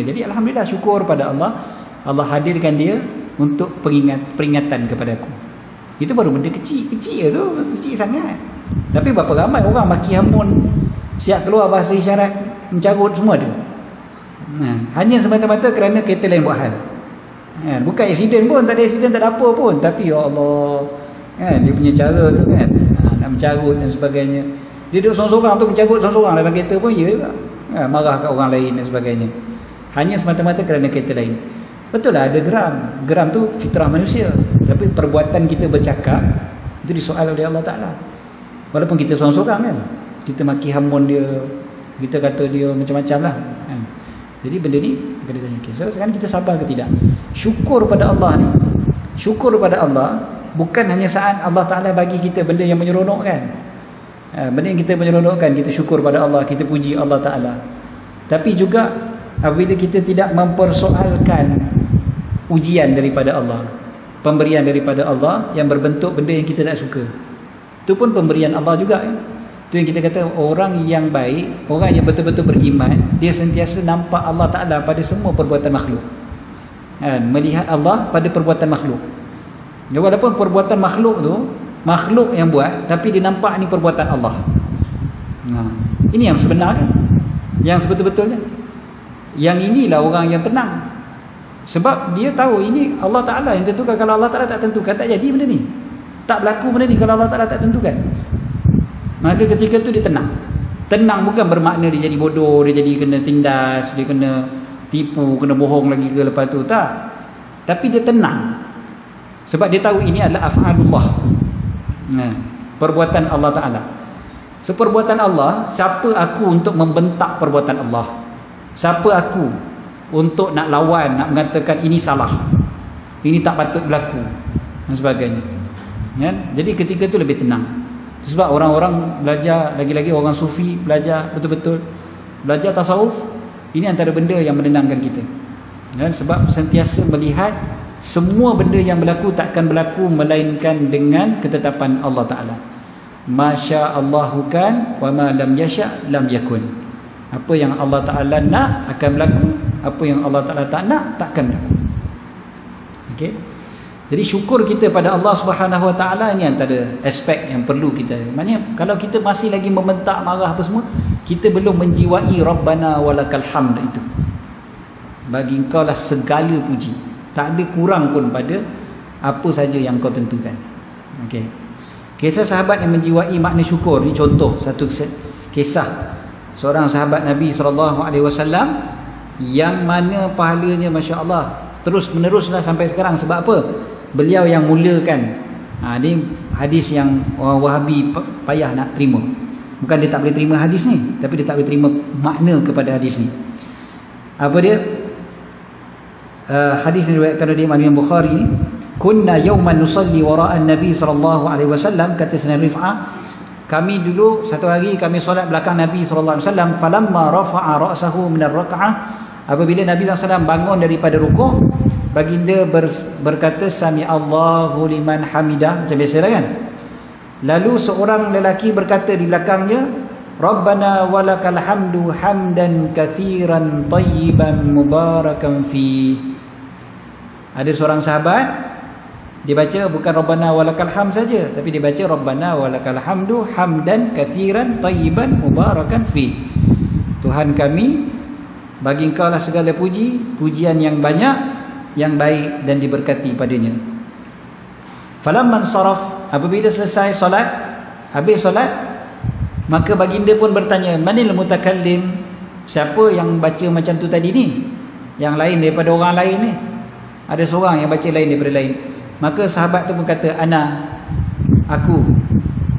Jadi alhamdulillah, syukur pada Allah, Allah hadirkan dia untuk peringatan kepada aku. Itu baru benda kecil tu, kecil sangat. Tapi berapa ramai orang maki hamun, siap keluar bahasa isyarat, mencarut, semua ada. Hanya semata-mata kerana kereta lain buat hal. Bukan aksiden pun, tak ada aksiden, tak ada apa pun, tapi ya Allah, dia punya cara tu kan, nak mencarut dan sebagainya. Dia duduk sorang-sorang tu, mencarut sorang-sorang dalam kereta pun ya juga, marah kat orang lain dan sebagainya. Hanya semata-mata kerana kereta lain. Betul lah ada geram tu fitrah manusia, tapi perbuatan kita bercakap itu disoal oleh Allah Ta'ala. Walaupun kita sorang-sorang kan, kita maki hamun dia, kita kata dia macam-macam lah kan. Jadi benda ni akan ditanya. Okay, so sekarang kita sabar ke tidak? Syukur pada Allah ni, syukur pada Allah bukan hanya saat Allah Ta'ala bagi kita benda yang menyeronokkan, benda yang kita menyeronokkan, kita syukur pada Allah, kita puji Allah Ta'ala. Tapi juga apabila kita tidak mempersoalkan ujian daripada Allah, pemberian daripada Allah yang berbentuk benda yang kita tak suka, itu pun pemberian Allah juga kan? Itu yang kita kata orang yang baik, orang yang betul-betul beriman, dia sentiasa nampak Allah Ta'ala pada semua perbuatan makhluk, melihat Allah pada perbuatan makhluk. Walaupun perbuatan makhluk tu makhluk yang buat, tapi dia nampak ni perbuatan Allah. Ini yang sebenar kan? Yang sebetul-betulnya. Yang inilah orang yang tenang, sebab dia tahu ini Allah Ta'ala yang tentukan. Kalau Allah Ta'ala tak tentukan, tak jadi benda ni, tak berlaku benda ni kalau Allah Ta'ala tak tentukan. Maka ketika tu dia tenang. Tenang bukan bermakna dia jadi bodoh, dia jadi kena tindas, dia kena tipu, kena bohong lagi ke lepas tu, tak. Tapi dia tenang sebab dia tahu ini adalah af'alullah, perbuatan Allah Ta'ala. So perbuatan Allah, siapa aku untuk membentak perbuatan Allah? Siapa aku untuk nak lawan, nak mengatakan ini salah, ini tak patut berlaku dan sebagainya, kan? Jadi ketika tu lebih tenang. Sebab orang-orang belajar, lagi-lagi orang sufi belajar betul-betul, belajar tasawuf, ini antara benda yang menenangkan kita, dan sebab sentiasa melihat semua benda yang berlaku takkan berlaku melainkan dengan ketetapan Allah Ta'ala. Masya Allahu kan, wa ma lam yasha' lam yakun. Apa yang Allah Ta'ala nak akan berlaku, apa yang Allah Ta'ala tak nak takkan berlaku. Okey. Jadi syukur kita pada Allah Subhanahu Wa Ta'ala ni antara aspek yang perlu kita. Maknanya kalau kita masih lagi membentak, marah apa semua, kita belum menjiwai Rabbana walakal hamd itu. Bagi engkau lah segala puji, tak ada kurang pun pada apa saja yang kau tentukan. Okey. Kisah sahabat yang menjiwai makna syukur ni, contoh satu kisah seorang sahabat Nabi SAW yang mana pahalanya masya-Allah terus meneruslah sampai sekarang. Sebab apa? Beliau yang mulakan. Ini hadis yang orang Wahabi payah nak terima. Bukan dia tak boleh terima hadis ni, tapi dia tak boleh terima makna kepada hadis ni. Apa dia? Hadis yang diriwayatkan oleh Imam Bukhari ni, kunna yawman nusalli wara'an Nabi SAW, kata Sayyidina Rif'ah, kami dulu satu hari kami solat belakang Nabi SAW, falamma rafa'a ra'sahu min ar-rak'ah, apabila Nabi SAW bangun daripada rukuk, baginda berkata sami Allahu liman hamidah, macam biasalah kan. Lalu seorang lelaki berkata di belakangnya, Rabbana walakal hamdu hamdan kathiran tayyiban mubarakan fi. Ada seorang sahabat, dia baca bukan Rabbana walakal hamd saja, tapi dia baca Rabbana walakal hamdu hamdan kathiran tayyiban mubarakan fi. Tuhan kami, bagi engkau lah segala puji, pujian yang banyak, yang baik dan diberkati padanya. Falamman saraf, apabila selesai solat, habis solat, maka baginda pun bertanya, manil mutakallim, siapa yang baca macam tu tadi ni, yang lain daripada orang lain ni? Ada seorang yang baca lain daripada lain. Maka sahabat tu berkata, ana, aku.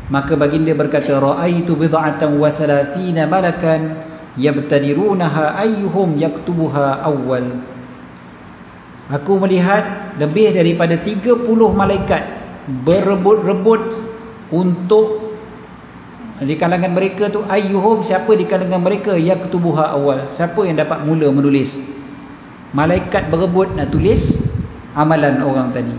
Maka baginda berkata, ra'aitu bid'atan wa thalathina malakan yabtadirunaha ayyuhum yaktubuha awwal. Aku melihat lebih daripada 30 malaikat berebut-rebut untuk di kalangan mereka tu, ayyuhum, siapa di kalangan mereka yaktubuha awal, siapa yang dapat mula menulis. Malaikat berebut nak tulis amalan orang tadi.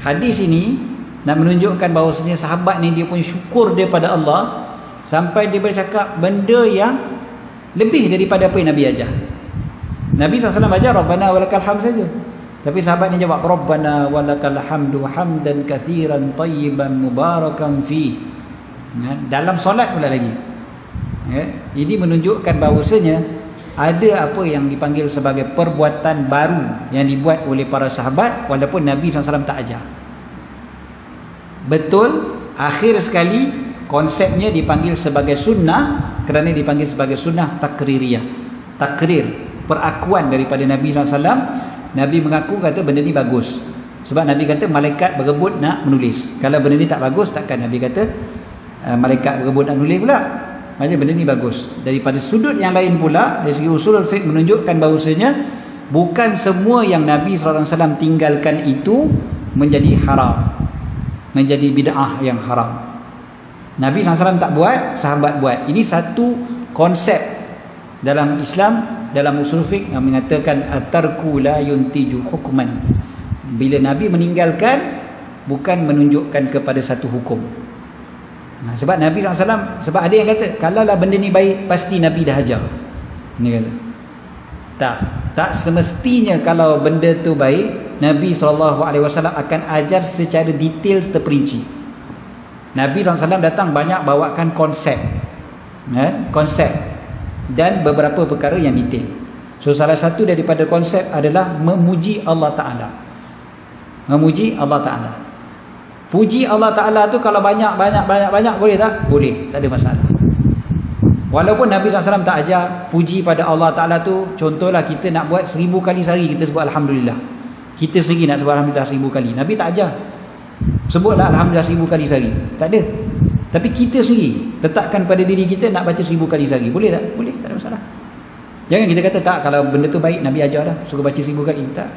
Hadis ini nak menunjukkan bahawasanya sahabat ni dia pun syukur daripada Allah sampai dia bercakap benda yang lebih daripada apa yang Nabi ajar. Nabi SAW ajar Rabbana walakal hamd saja, tapi sahabat ni jawab Rabbana walakal hamdu hamdan kathiran tayyiban mubarakan fi. Dalam solat pula lagi. Ini menunjukkan bahawasanya ada apa yang dipanggil sebagai perbuatan baru yang dibuat oleh para sahabat walaupun Nabi SAW tak ajar. Betul, akhir sekali konsepnya dipanggil sebagai sunnah kerana dipanggil sebagai sunnah takririyah. Takrir, perakuan daripada Nabi SAW. Nabi mengaku kata benda ni bagus. Sebab Nabi kata malaikat berebut nak menulis. Kalau benda ni tak bagus, takkan Nabi kata malaikat berebut nak menulis pula. Maknanya benda ni bagus. Daripada sudut yang lain pula, dari segi usul fiqh menunjukkan bahawasanya bukan semua yang Nabi SAW tinggalkan itu menjadi haram, menjadi bid'ah yang haram. Nabi SAW tak buat, sahabat buat. Ini satu konsep dalam Islam, dalam usul fiqh yang mengatakan at-tarku la yuntiju hukman. Bila Nabi meninggalkan, bukan menunjukkan kepada satu hukum. Sebab Nabi SAW, sebab ada yang kata kalau lah benda ni baik, pasti Nabi dah ajar. Ini kata tak semestinya kalau benda tu baik, Nabi SAW akan ajar secara detail terperinci. Nabi SAW datang banyak bawakan konsep, konsep dan beberapa perkara yang detail. So salah satu daripada konsep adalah memuji Allah Ta'ala. Memuji Allah Ta'ala. Puji Allah Ta'ala tu kalau banyak boleh tak? Boleh, tak ada masalah. Walaupun Nabi SAW tak ajar puji pada Allah Ta'ala tu, contohlah kita nak buat 1000 kali sehari kita sebut Alhamdulillah. Kita sendiri nak sebut Alhamdulillah 1000 kali. Nabi tak ajar. Sebutlah Alhamdulillah 1000 kali sehari. Tak ada. Tapi kita sendiri letakkan pada diri kita nak baca 1000 kali sehari. Boleh tak? Boleh, tak ada masalah. Jangan kita kata tak, kalau benda tu baik Nabi ajar dah, suruh baca 1000 kali. Tak.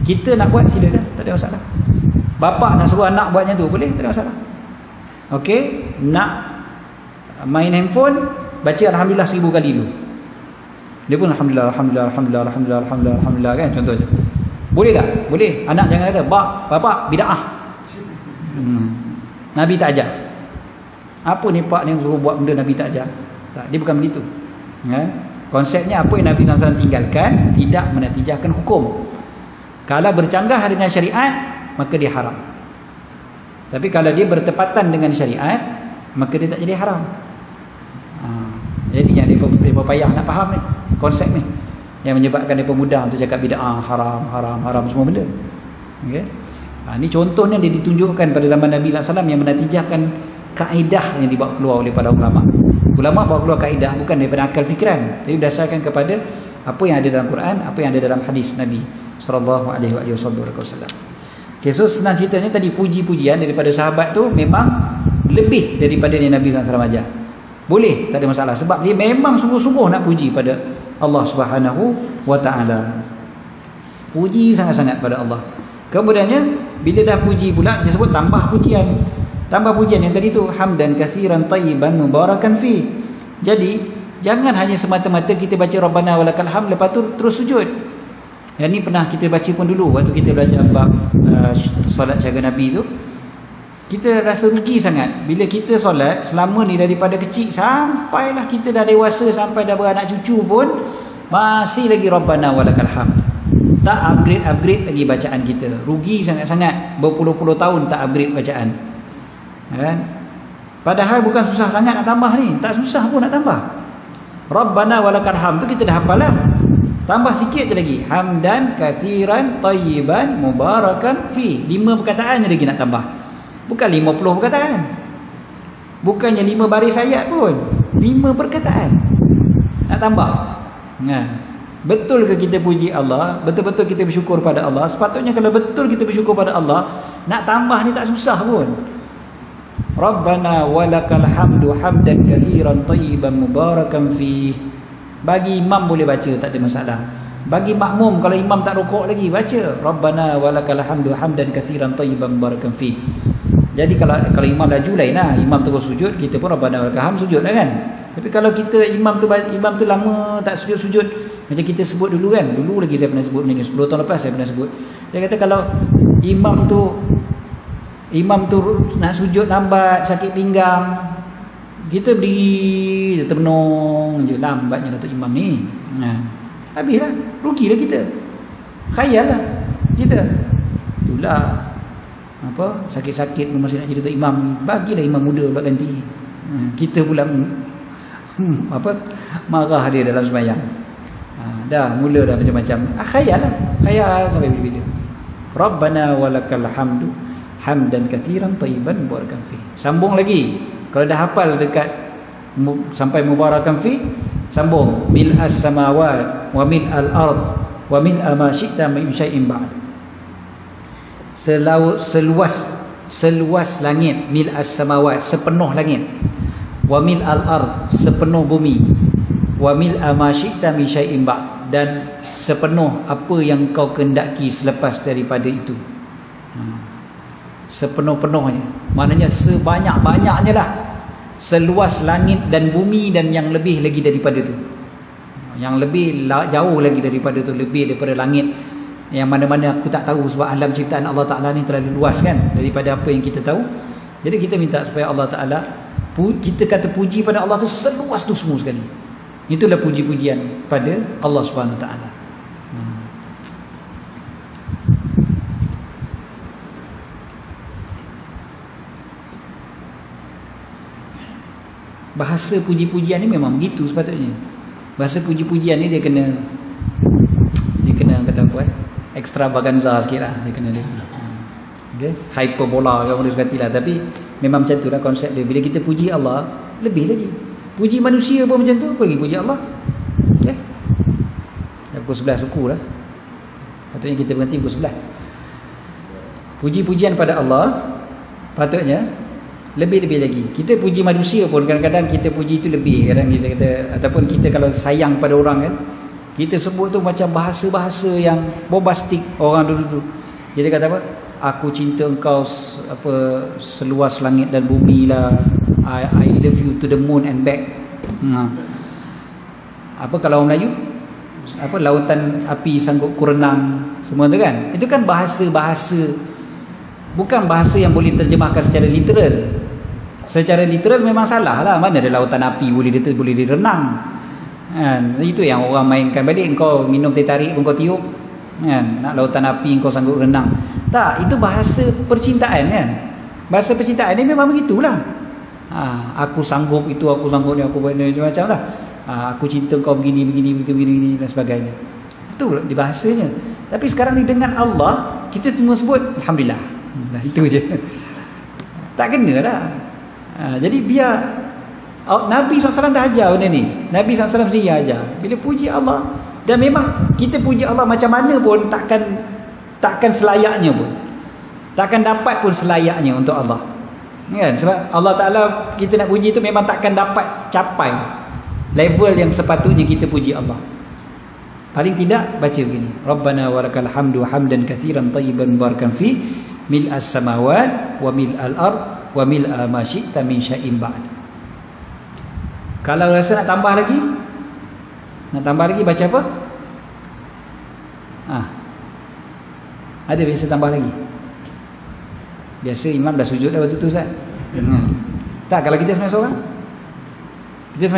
Kita nak buat silakan, tak ada masalah. Bapa nak suruh anak buat macam tu, boleh, tak ada masalah. Okey, nak main handphone, baca Alhamdulillah 1000 kali dulu. Dia pun Alhamdulillah, Alhamdulillah, Alhamdulillah, Alhamdulillah, Alhamdulillah, Alhamdulillah, kan, contohnya. Boleh tak? Boleh. Anak jangan kata, Bapa, bid'ah. Nabi tak ajar. Apa ni pak ni suruh buat benda Nabi tak ajar? Tak, dia bukan begitu. Konsepnya apa yang Nabi SAW tinggalkan tidak menatijahkan hukum. Kalau bercanggah dengan syariat, maka dia haram. Tapi kalau dia bertepatan dengan syariat, maka dia tak jadi haram. Jadi yang mereka payah nak faham ni, konsep ni, yang menyebabkan mereka mudah untuk cakap bid'ah, haram semua benda. Okay? Ini contohnya dia ditunjukkan pada zaman Nabi SAW yang menatijahkan kaedah yang dibawa keluar oleh para ulama. Ulama bawa keluar kaedah bukan daripada akal fikiran, tapi berdasarkan kepada apa yang ada dalam Quran, apa yang ada dalam hadis Nabi SAW. Okay, so senang ceritanya tadi puji-pujian daripada sahabat tu memang lebih daripada yang Nabi SAW ajar. Boleh, tak ada masalah. Sebab dia memang sungguh-sungguh nak puji pada Allah Subhanahu Wa Ta'ala. Puji sangat-sangat pada Allah. Kemudiannya, bila dah puji pula, dia sebut tambah pujian. Tambah pujian yang tadi tu, hamdan kathiran tayyiban mubarakan fi. Jadi, jangan hanya semata-mata kita baca Rabbana walakal hamd, lepas tu terus sujud. Yang ni pernah kita baca pun dulu waktu kita belajar bab solat jaga Nabi tu. Kita rasa rugi sangat bila kita solat selama ni daripada kecil sampailah kita dah dewasa, sampai dah beranak cucu pun masih lagi Rabbana walakal hamd. Tak upgrade lagi bacaan kita. Rugi sangat-sangat, berpuluh-puluh tahun tak upgrade bacaan. Kan? Padahal bukan susah sangat nak tambah ni, tak susah pun nak tambah. Rabbana walakal hamd tu kita dah hafal lah. Tambah sikit lagi, hamdan kathiran tayyiban mubarakan fi. 5 perkataan je lagi nak tambah. Bukan 50 perkataan. Bukannya 5 baris ayat pun. 5 perkataan nak tambah. Betul ke kita puji Allah? Betul-betul kita bersyukur pada Allah? Sepatutnya kalau betul kita bersyukur pada Allah, nak tambah ni tak susah pun. Rabbana walakal hamdu hamdan kathiran tayyiban mubarakan fi. Bagi imam boleh baca, tak ada masalah. Bagi makmum, kalau imam tak rukuk lagi, baca Rabbana walakal hamdu hamdan kathiran tayyiban mubarakan fi. Jadi kalau imam laju lain lah, imam terus sujud, kita pun Rabbana walakal hamd sujud lah kan. Tapi kalau kita imam tu lama tak sujud, macam kita sebut dulu kan, dulu lagi saya pernah sebut ni, 10 tahun lepas saya pernah sebut. Saya kata kalau imam tu nak sujud lambat, sakit pinggang, kita berdiri termenung je, lambatnya Datuk Imam ni. Habislah, rugilah kita. Khayal lah kita. Itulah apa, sakit-sakit masih nak jadi Datuk Imam ni, bagilah imam muda pula ganti. Kita pula marah dia dalam sembahyang. Dah mula dah macam-macam. Khayal lah. Khayal sampai bila-bila. Rabbana walakal hamdu hamdan katsiran tayyiban mubarakan fi. Sambung lagi. Kalau dah hafal dekat sampai mubarakan fi, sambung mil as-samawat wa mil al-ard wa mil ma syi'ta min syai'in ba'd. Seluas langit, mil as-samawat, sepenuh langit, wa mil al-ard, sepenuh bumi, wa mil ma syi'ta min syai'in ba'd, dan sepenuh apa yang kau kehendaki selepas daripada itu. Sepenuh-penuhnya, maknanya sebanyak-banyaknya lah, seluas langit dan bumi dan yang lebih lagi daripada itu, yang lebih jauh lagi daripada itu, lebih daripada langit yang mana-mana aku tak tahu, sebab alam ciptaan Allah Ta'ala ni terlalu luas kan daripada apa yang kita tahu. Jadi kita minta supaya Allah Ta'ala, kita kata puji pada Allah tu seluas tu semua sekali. Itulah puji-pujian pada Allah Subhanahu Wa Ta'ala. Bahasa puji-pujian ni memang begitu sepatutnya. Bahasa puji-pujian ni dia kena kata apa extravaganza sikit lah. Dia kena okay? Hyperbola ke orang dia lah. Tapi memang macam tu lah konsep dia. Bila kita puji Allah, lebih lagi. Puji manusia pun macam tu, apa lagi puji Allah? Okay? Dah pukul 11 suku lah. Patutnya kita berhenti pukul 11. Puji-pujian pada Allah patutnya lebih-lebih lagi. Kita puji manusia pun kadang-kadang kita puji itu lebih. Kadang kita kata, ataupun kita kalau sayang pada orang kan, kita sebut tu macam bahasa-bahasa yang bombastik orang dulu-dulu. Kita kata apa? Aku cinta engkau apa seluas langit dan bumi lah. I love you to the moon and back. Apa kalau orang Melayu? Apa lautan api sanggup ku renang, semua tu kan? Itu kan bahasa-bahasa, bukan bahasa yang boleh terjemahkan secara literal. Secara literal memang salah lah. Mana ada lautan api boleh direnang kan? Itu yang orang mainkan balik. Kau minum teh tarik pun kau tiup kan? Nak lautan api kau sanggup renang. Tak, itu bahasa percintaan kan. Bahasa percintaan ni memang begitulah. Aku sanggup itu, aku sanggup ni, aku buat macam-macam lah. Aku cinta kau begini dan sebagainya. Betul di bahasanya. Tapi sekarang ni dengan Allah, kita semua sebut Alhamdulillah. Itu je. Tak kena dah. Jadi biar Nabi SAW dah ajar benda ni. Nabi SAW sendiri ajar. Bila puji Allah, dan memang kita puji Allah macam mana pun takkan selayaknya pun. Takkan dapat pun selayaknya untuk Allah. Kan? Sebab Allah Ta'ala kita nak puji tu memang takkan dapat capai level yang sepatutnya kita puji Allah. Paling tidak baca begini. Rabbana warakal hamdu hamdan katsiran tayyiban mubarakan fi mil as-samawat wa mil al-ard wa mil ma syi'ta min syai'in ba'd. Kalau rasa nak tambah lagi baca apa? Ada biasa tambah lagi. Biasa imam dah sujud dah waktu tu Ustaz. Tak, kalau kita sembahyang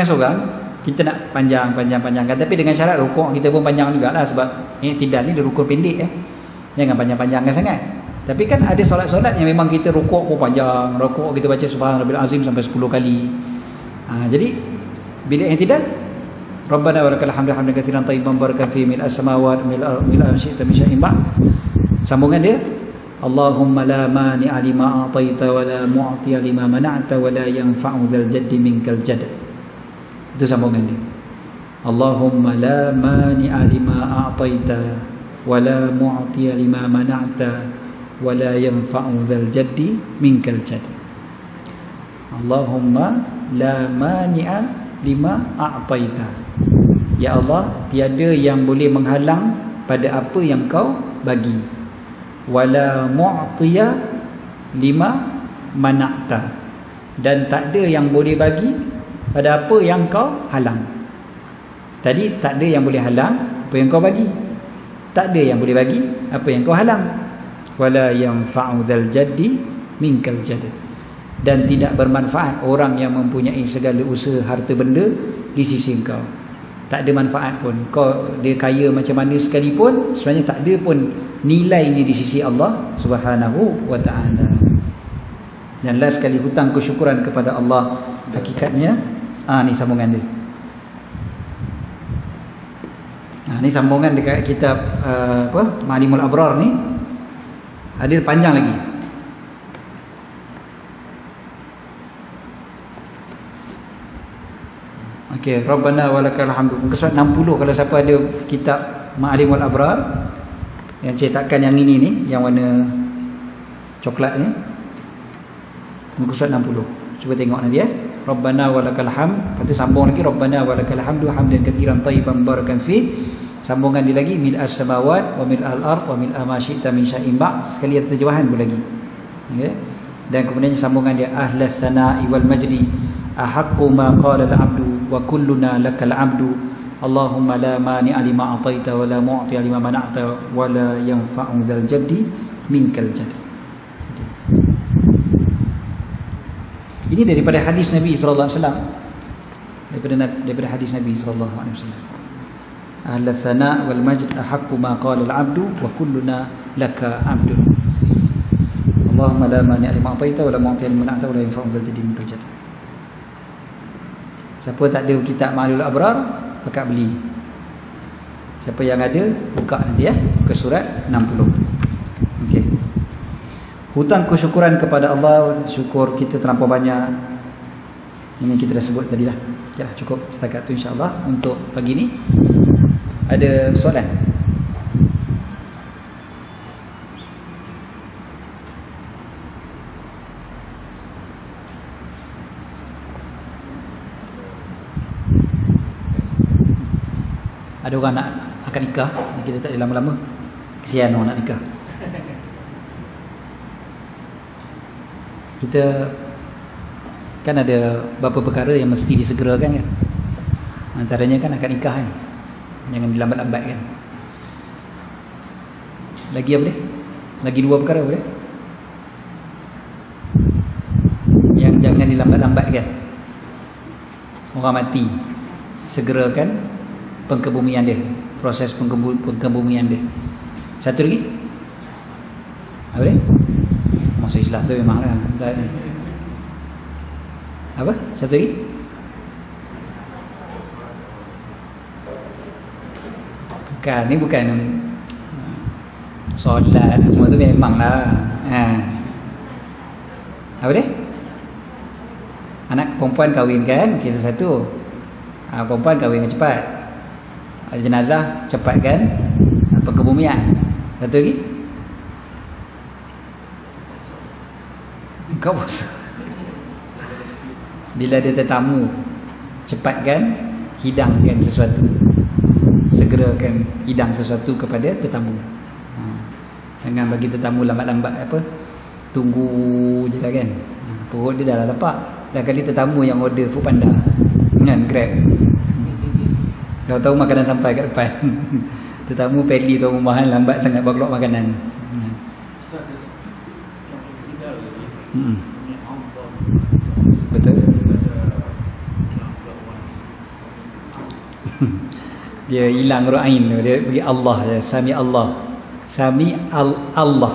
seorang, kita nak panjangkan, tapi dengan syarat rukuk kita pun panjang jugalah, sebab tidak ni dia rukuk pendek jangan panjang-panjangkan sangat. Tapi kan ada solat-solat yang memang kita rukuk pun panjang, rukuk kita baca subhanallah azim sampai 10 kali. Jadi bila i'tidal, Rabbana walakal hamdu hamdan katsiran tayyiban mubarakan fi mil as-samawati mil syi'ta min syai'in ba'd. Sambungan dia, Allahumma la mani'a lima a'taita wa la mu'tiya lima mana'ta wa la yanfa'u dzal jaddi minkal jadd. Itu sambungan dia. Allahumma la mani'a lima a'taita wa la mu'tiya lima mana'ta wa la yanfa'u dzal jaddi minkal jadd. Allahumma la mani'a lima a'taita. Ya Allah, tiada yang boleh menghalang pada apa yang kau bagi. Wala mu'tiya lima mana'ta, dan tak ada yang boleh bagi pada apa yang kau halang. Tadi tak ada yang boleh halang apa yang kau bagi, tak ada yang boleh bagi apa yang kau halang. Wala yanfa'u dzal jaddi minkal jadd, dan tidak bermanfaat orang yang mempunyai segala usaha harta benda di sisi engkau. Tak ada manfaat pun. Dia kaya macam mana sekalipun, sebenarnya tak ada pun nilainya di sisi Allah Subhanahu wa ta'ala. Dan last sekali, hutang kesyukuran kepada Allah hakikatnya ni sambungan dia. Ni sambungan dekat kitab Ma'alimul Abrar ni. Ada panjang lagi. Okey, Rabbana walakal hamdu. Muka surat 60 kalau siapa ada kitab Ma'alimul Abrar yang cetakan yang ini ni, yang warna coklat ni. Muka surat 60. Cuba tengok nanti Rabbana walakal hamd. Lepas tu sambung lagi Rabbana walakal hamdu hamdan katsiran thayyiban barakan fi. Sambungan dia lagi mil'as samawat wa mil'al ard wa mil'a ma syi'ta min syai'in ba'. Sekali ada terjemahan pun lagi. Okey. Dan kemudian sambungan dia ahlas sana'i wal majdi ahaqqu ma qala al-'abdu wa kulluna lakal 'abdu Allahumma la mani'a lima a'taita wa la mu'ti'a lima mana'ta wa la yanfa'u dzal jaddi minkal jadd. Ini daripada hadis Nabi sallallahu alaihi wasallam. Daripada hadis Nabi sallallahu alaihi wasallam. Ahla sana' wal majd ahaqqu ma qala al-'abdu wa kulluna laka 'abdun. Allahumma la mani'a lima a'taita wa la mu'ti'a lima mana'ta wa la yanfa'u dzal jaddi minkal jadd. Siapa tak ada kitab Ma'alimul Abrar, pakat beli. Siapa yang ada, buka nanti ke surat 60. Okey. Hutang kesyukuran kepada Allah, syukur kita terlampau banyak. Ini kita dah sebut tadi lah. Ya, cukup setakat tu insya-Allah untuk pagi ni. Ada soalan? Ada orang nak akan nikah, kita tak ada lama-lama. Kesian orang nak nikah. Kita kan ada beberapa perkara yang mesti disegerakan kan. Antaranya kan akad nikah kan. Jangan dilambat-lambatkan. Lagi apa dia? Lagi 2 perkara boleh? Yang jangan dilambat-lambatkan. Orang mati, segerakan pengkebumian dia, proses pengkebumian dia. Satu lagi? Apa dia? Masuk Islam tu memanglah. Apa? Satu lagi? Bukan, ni bukan solat semua tu memanglah. Apa dia? Anak perempuan kahwin kan, kisah satu. Perempuan kahwin dengan cepat. Jenazah cepat kan, pengkebumian. Satu lagi? Kau bos. Bila ada tetamu, cepatkan hidangkan sesuatu. Segerakan hidang sesuatu kepada tetamu. Jangan bagi tetamu lambat-lambat tunggu je lah kan. Perut dia dah lah lepak. Dah kali tetamu yang order Foodpanda kan, Grab. Kau tahu makanan sampai kat depan. Tetamu peli tuan rumah lambat sangat bawa keluar makanan. Betul. Dia hilang huruf ain, dia bagi Allah je, Sami Allah. Sami Allah.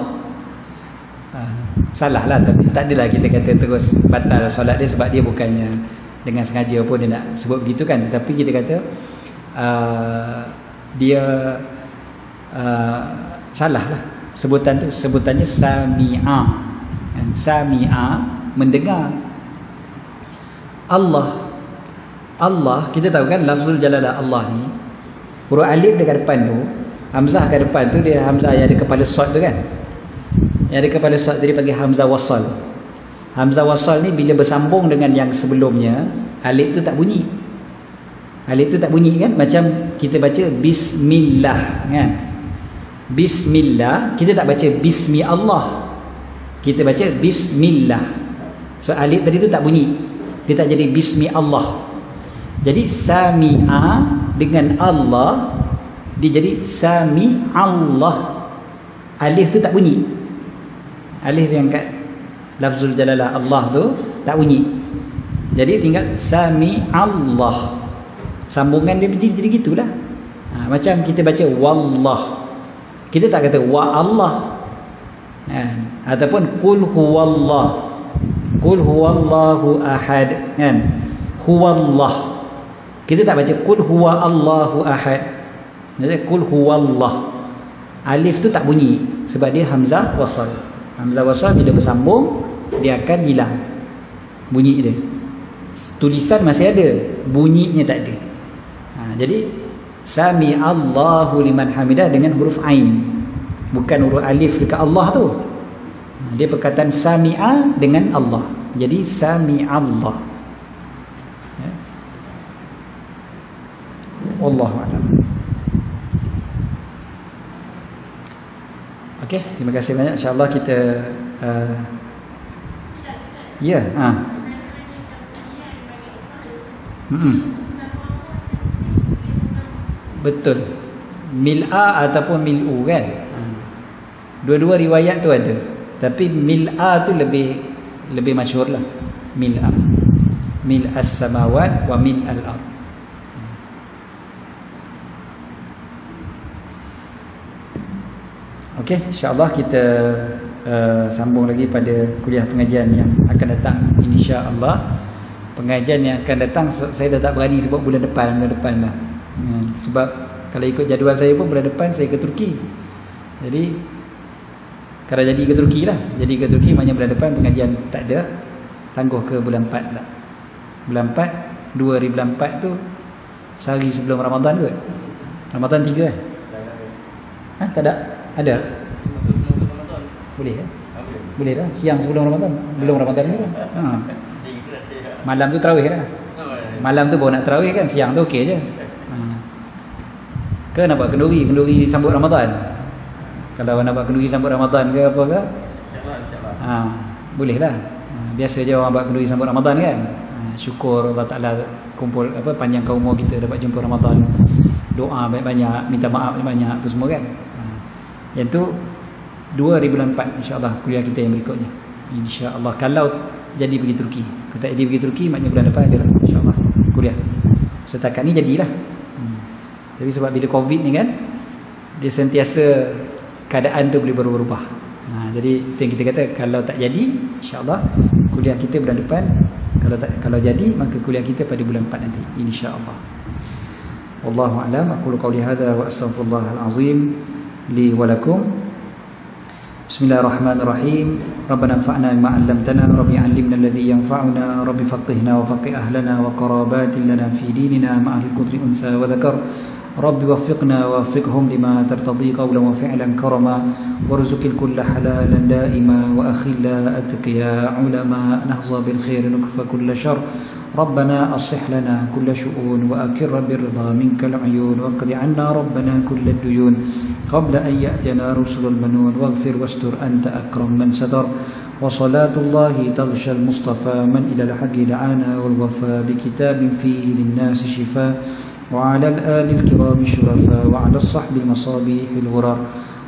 Salah lah, tapi tak adalah kita kata terus batal solat dia sebab dia bukannya dengan sengaja pun dia nak sebut begitu kan. Tetapi kita kata dia salah lah sebutan tu. Sebutannya Sami'a. Sami'a, mendengar. Allah, kita tahu kan lafzul jalalah Allah ni, huruf alif dekat depan tu, hamzah kat depan tu, dia hamzah yang ada kepala sad tu kan. Yang ada kepala sad tu dia panggil hamzah wasal. Hamzah wasal ni bila bersambung dengan yang sebelumnya, alif tu tak bunyi. Alif tu tak bunyi kan, macam kita baca bismillah kan. Bismillah, kita tak baca bismi Allah. Kita baca bismillah. So alif tadi tu tak bunyi. Dia tak jadi bismi Allah. Jadi sami'a dengan Allah, dia jadi sami Allah. Alif tu tak bunyi. Alif yang kat lafzul jalalah Allah tu tak bunyi. Jadi tinggal sami Allah. Sambungan dia jadi gitulah. Macam kita baca wallah, kita tak kata wa Allah. Ataupun qul huwallah, qul huwallahu ahad kan. Huwallah, kita tak baca qul huwa Allahu ahad. Jadi qul huwallah. Alif tu tak bunyi sebab dia hamzah wasal. Hamzah wasal bila bersambung dia akan hilang bunyi dia. Tulisan masih ada, bunyinya tak ada. Jadi sami Allahu liman hamidah dengan huruf ain, bukan huruf alif dekat Allah tu. Dia perkataan sami'a dengan Allah. Jadi sami Allah. Ya. Wallahu a'lam. Okey, terima kasih banyak. Insya-Allah kita ya, betul. Mil'a ataupun mil'u kan. Dua-dua riwayat tu ada. Tapi mil'a tu lebih masyhur lah. Mil'a. Mil'as samawat wa mil'al ard. Okey, insya-Allah kita sambung lagi pada kuliah pengajian yang akan datang, insya-Allah. Pengajian yang akan datang saya dah tak berani sebut bulan depan lah. Sebab kalau ikut jadual saya pun bulan depan saya ke Turki. Jadi kalau jadi ke Turki lah. Jadi ke Turki maknanya bulan depan pengajian tak ada. Tangguh ke bulan 4 lah. Bulan 4, 2 hari bulan 4 tu sehari sebelum Ramadan ke? Ramadan 3 kan? Tak ada? Ada? Boleh ya? Boleh lah. Siang sebelum Ramadan. Belum Ramadan ni kan? Malam tu tarawih lah. Malam tu baru nak tarawih kan. Siang tu okey je. Ke nak buat kenduri sambut Ramadan? Kalau nak buat kenduri sambut Ramadan ke apa ke? Boleh lah. Biasa je orang buat kenduri sambut Ramadan kan. Syukur Allah Ta'ala kumpul panjangkan umur kita dapat jumpa Ramadan. Doa banyak-banyak, minta maaf banyak apa semua kan. Yang tu 2 hari bulan 4 insya-Allah kuliah kita yang berikutnya. Insya-Allah kalau jadi pergi Turki. Kalau tak jadi pergi Turki maknanya bulan depan ada insya-Allah kuliah. Setakat ni jadilah. Tapi sebab bila Covid ni kan, dia sentiasa keadaan tu boleh berubah. Jadi itu yang kita kata, kalau tak jadi insya-Allah kuliah kita bulan depan. Kalau jadi maka kuliah kita pada bulan 4 nanti insya-Allah. Wallahu a'lam. Aqulu qawli hadza wa astaghfirullahal azim li wa lakum. Bismillahirrahmanirrahim. Rabbana anfa'na bima 'allamtana, rabbi 'allimna alladhi yanfa'una, rabbi faqihna wa faqih ahlana wa qarabatin lana fi dinina ma'al qudri unsa wa dhakar. رب وفقنا ووفقهم لما ترتضي قولا وفعلا كرما وارزق الكل حلالا دائما وأخلا أتقيا علماء نهضى بالخير نكفى كل شر ربنا أصلح لنا كل شؤون وأكر بالرضا منك العيون واقض عنا ربنا كل الديون قبل أن يأتنا رسل المنون واغفر واستر أنت أكرم من ستر وصلاة الله تغشى المصطفى من إلى الحق دعانا والوفاء بكتاب فيه للناس شفاء وعلى الآل الكرام الشرفاء وعلى الصحب المصابيح الغرر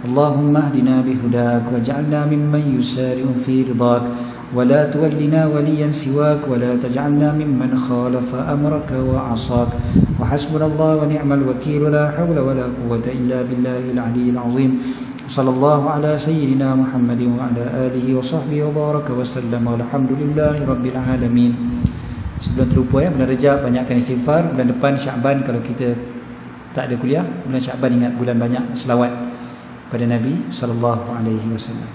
اللهم اهدنا بهداك واجعلنا ممن يسارع في رضاك ولا تولنا وليا سواك ولا تجعلنا ممن خالف أمرك وعصاك وحسبنا الله ونعم الوكيل لا حول ولا قوة إلا بالله العلي العظيم صلى الله على سيدنا محمد وعلى آله وصحبه وبارك وسلم والحمد لله رب العالمين. Sebelum terlupa ya, bulan Rejab banyakkan istighfar. Bulan depan Syaban kalau kita tak ada kuliah, bulan Syaban ingat bulan banyak selawat pada Nabi sallallahu alaihi wasallam.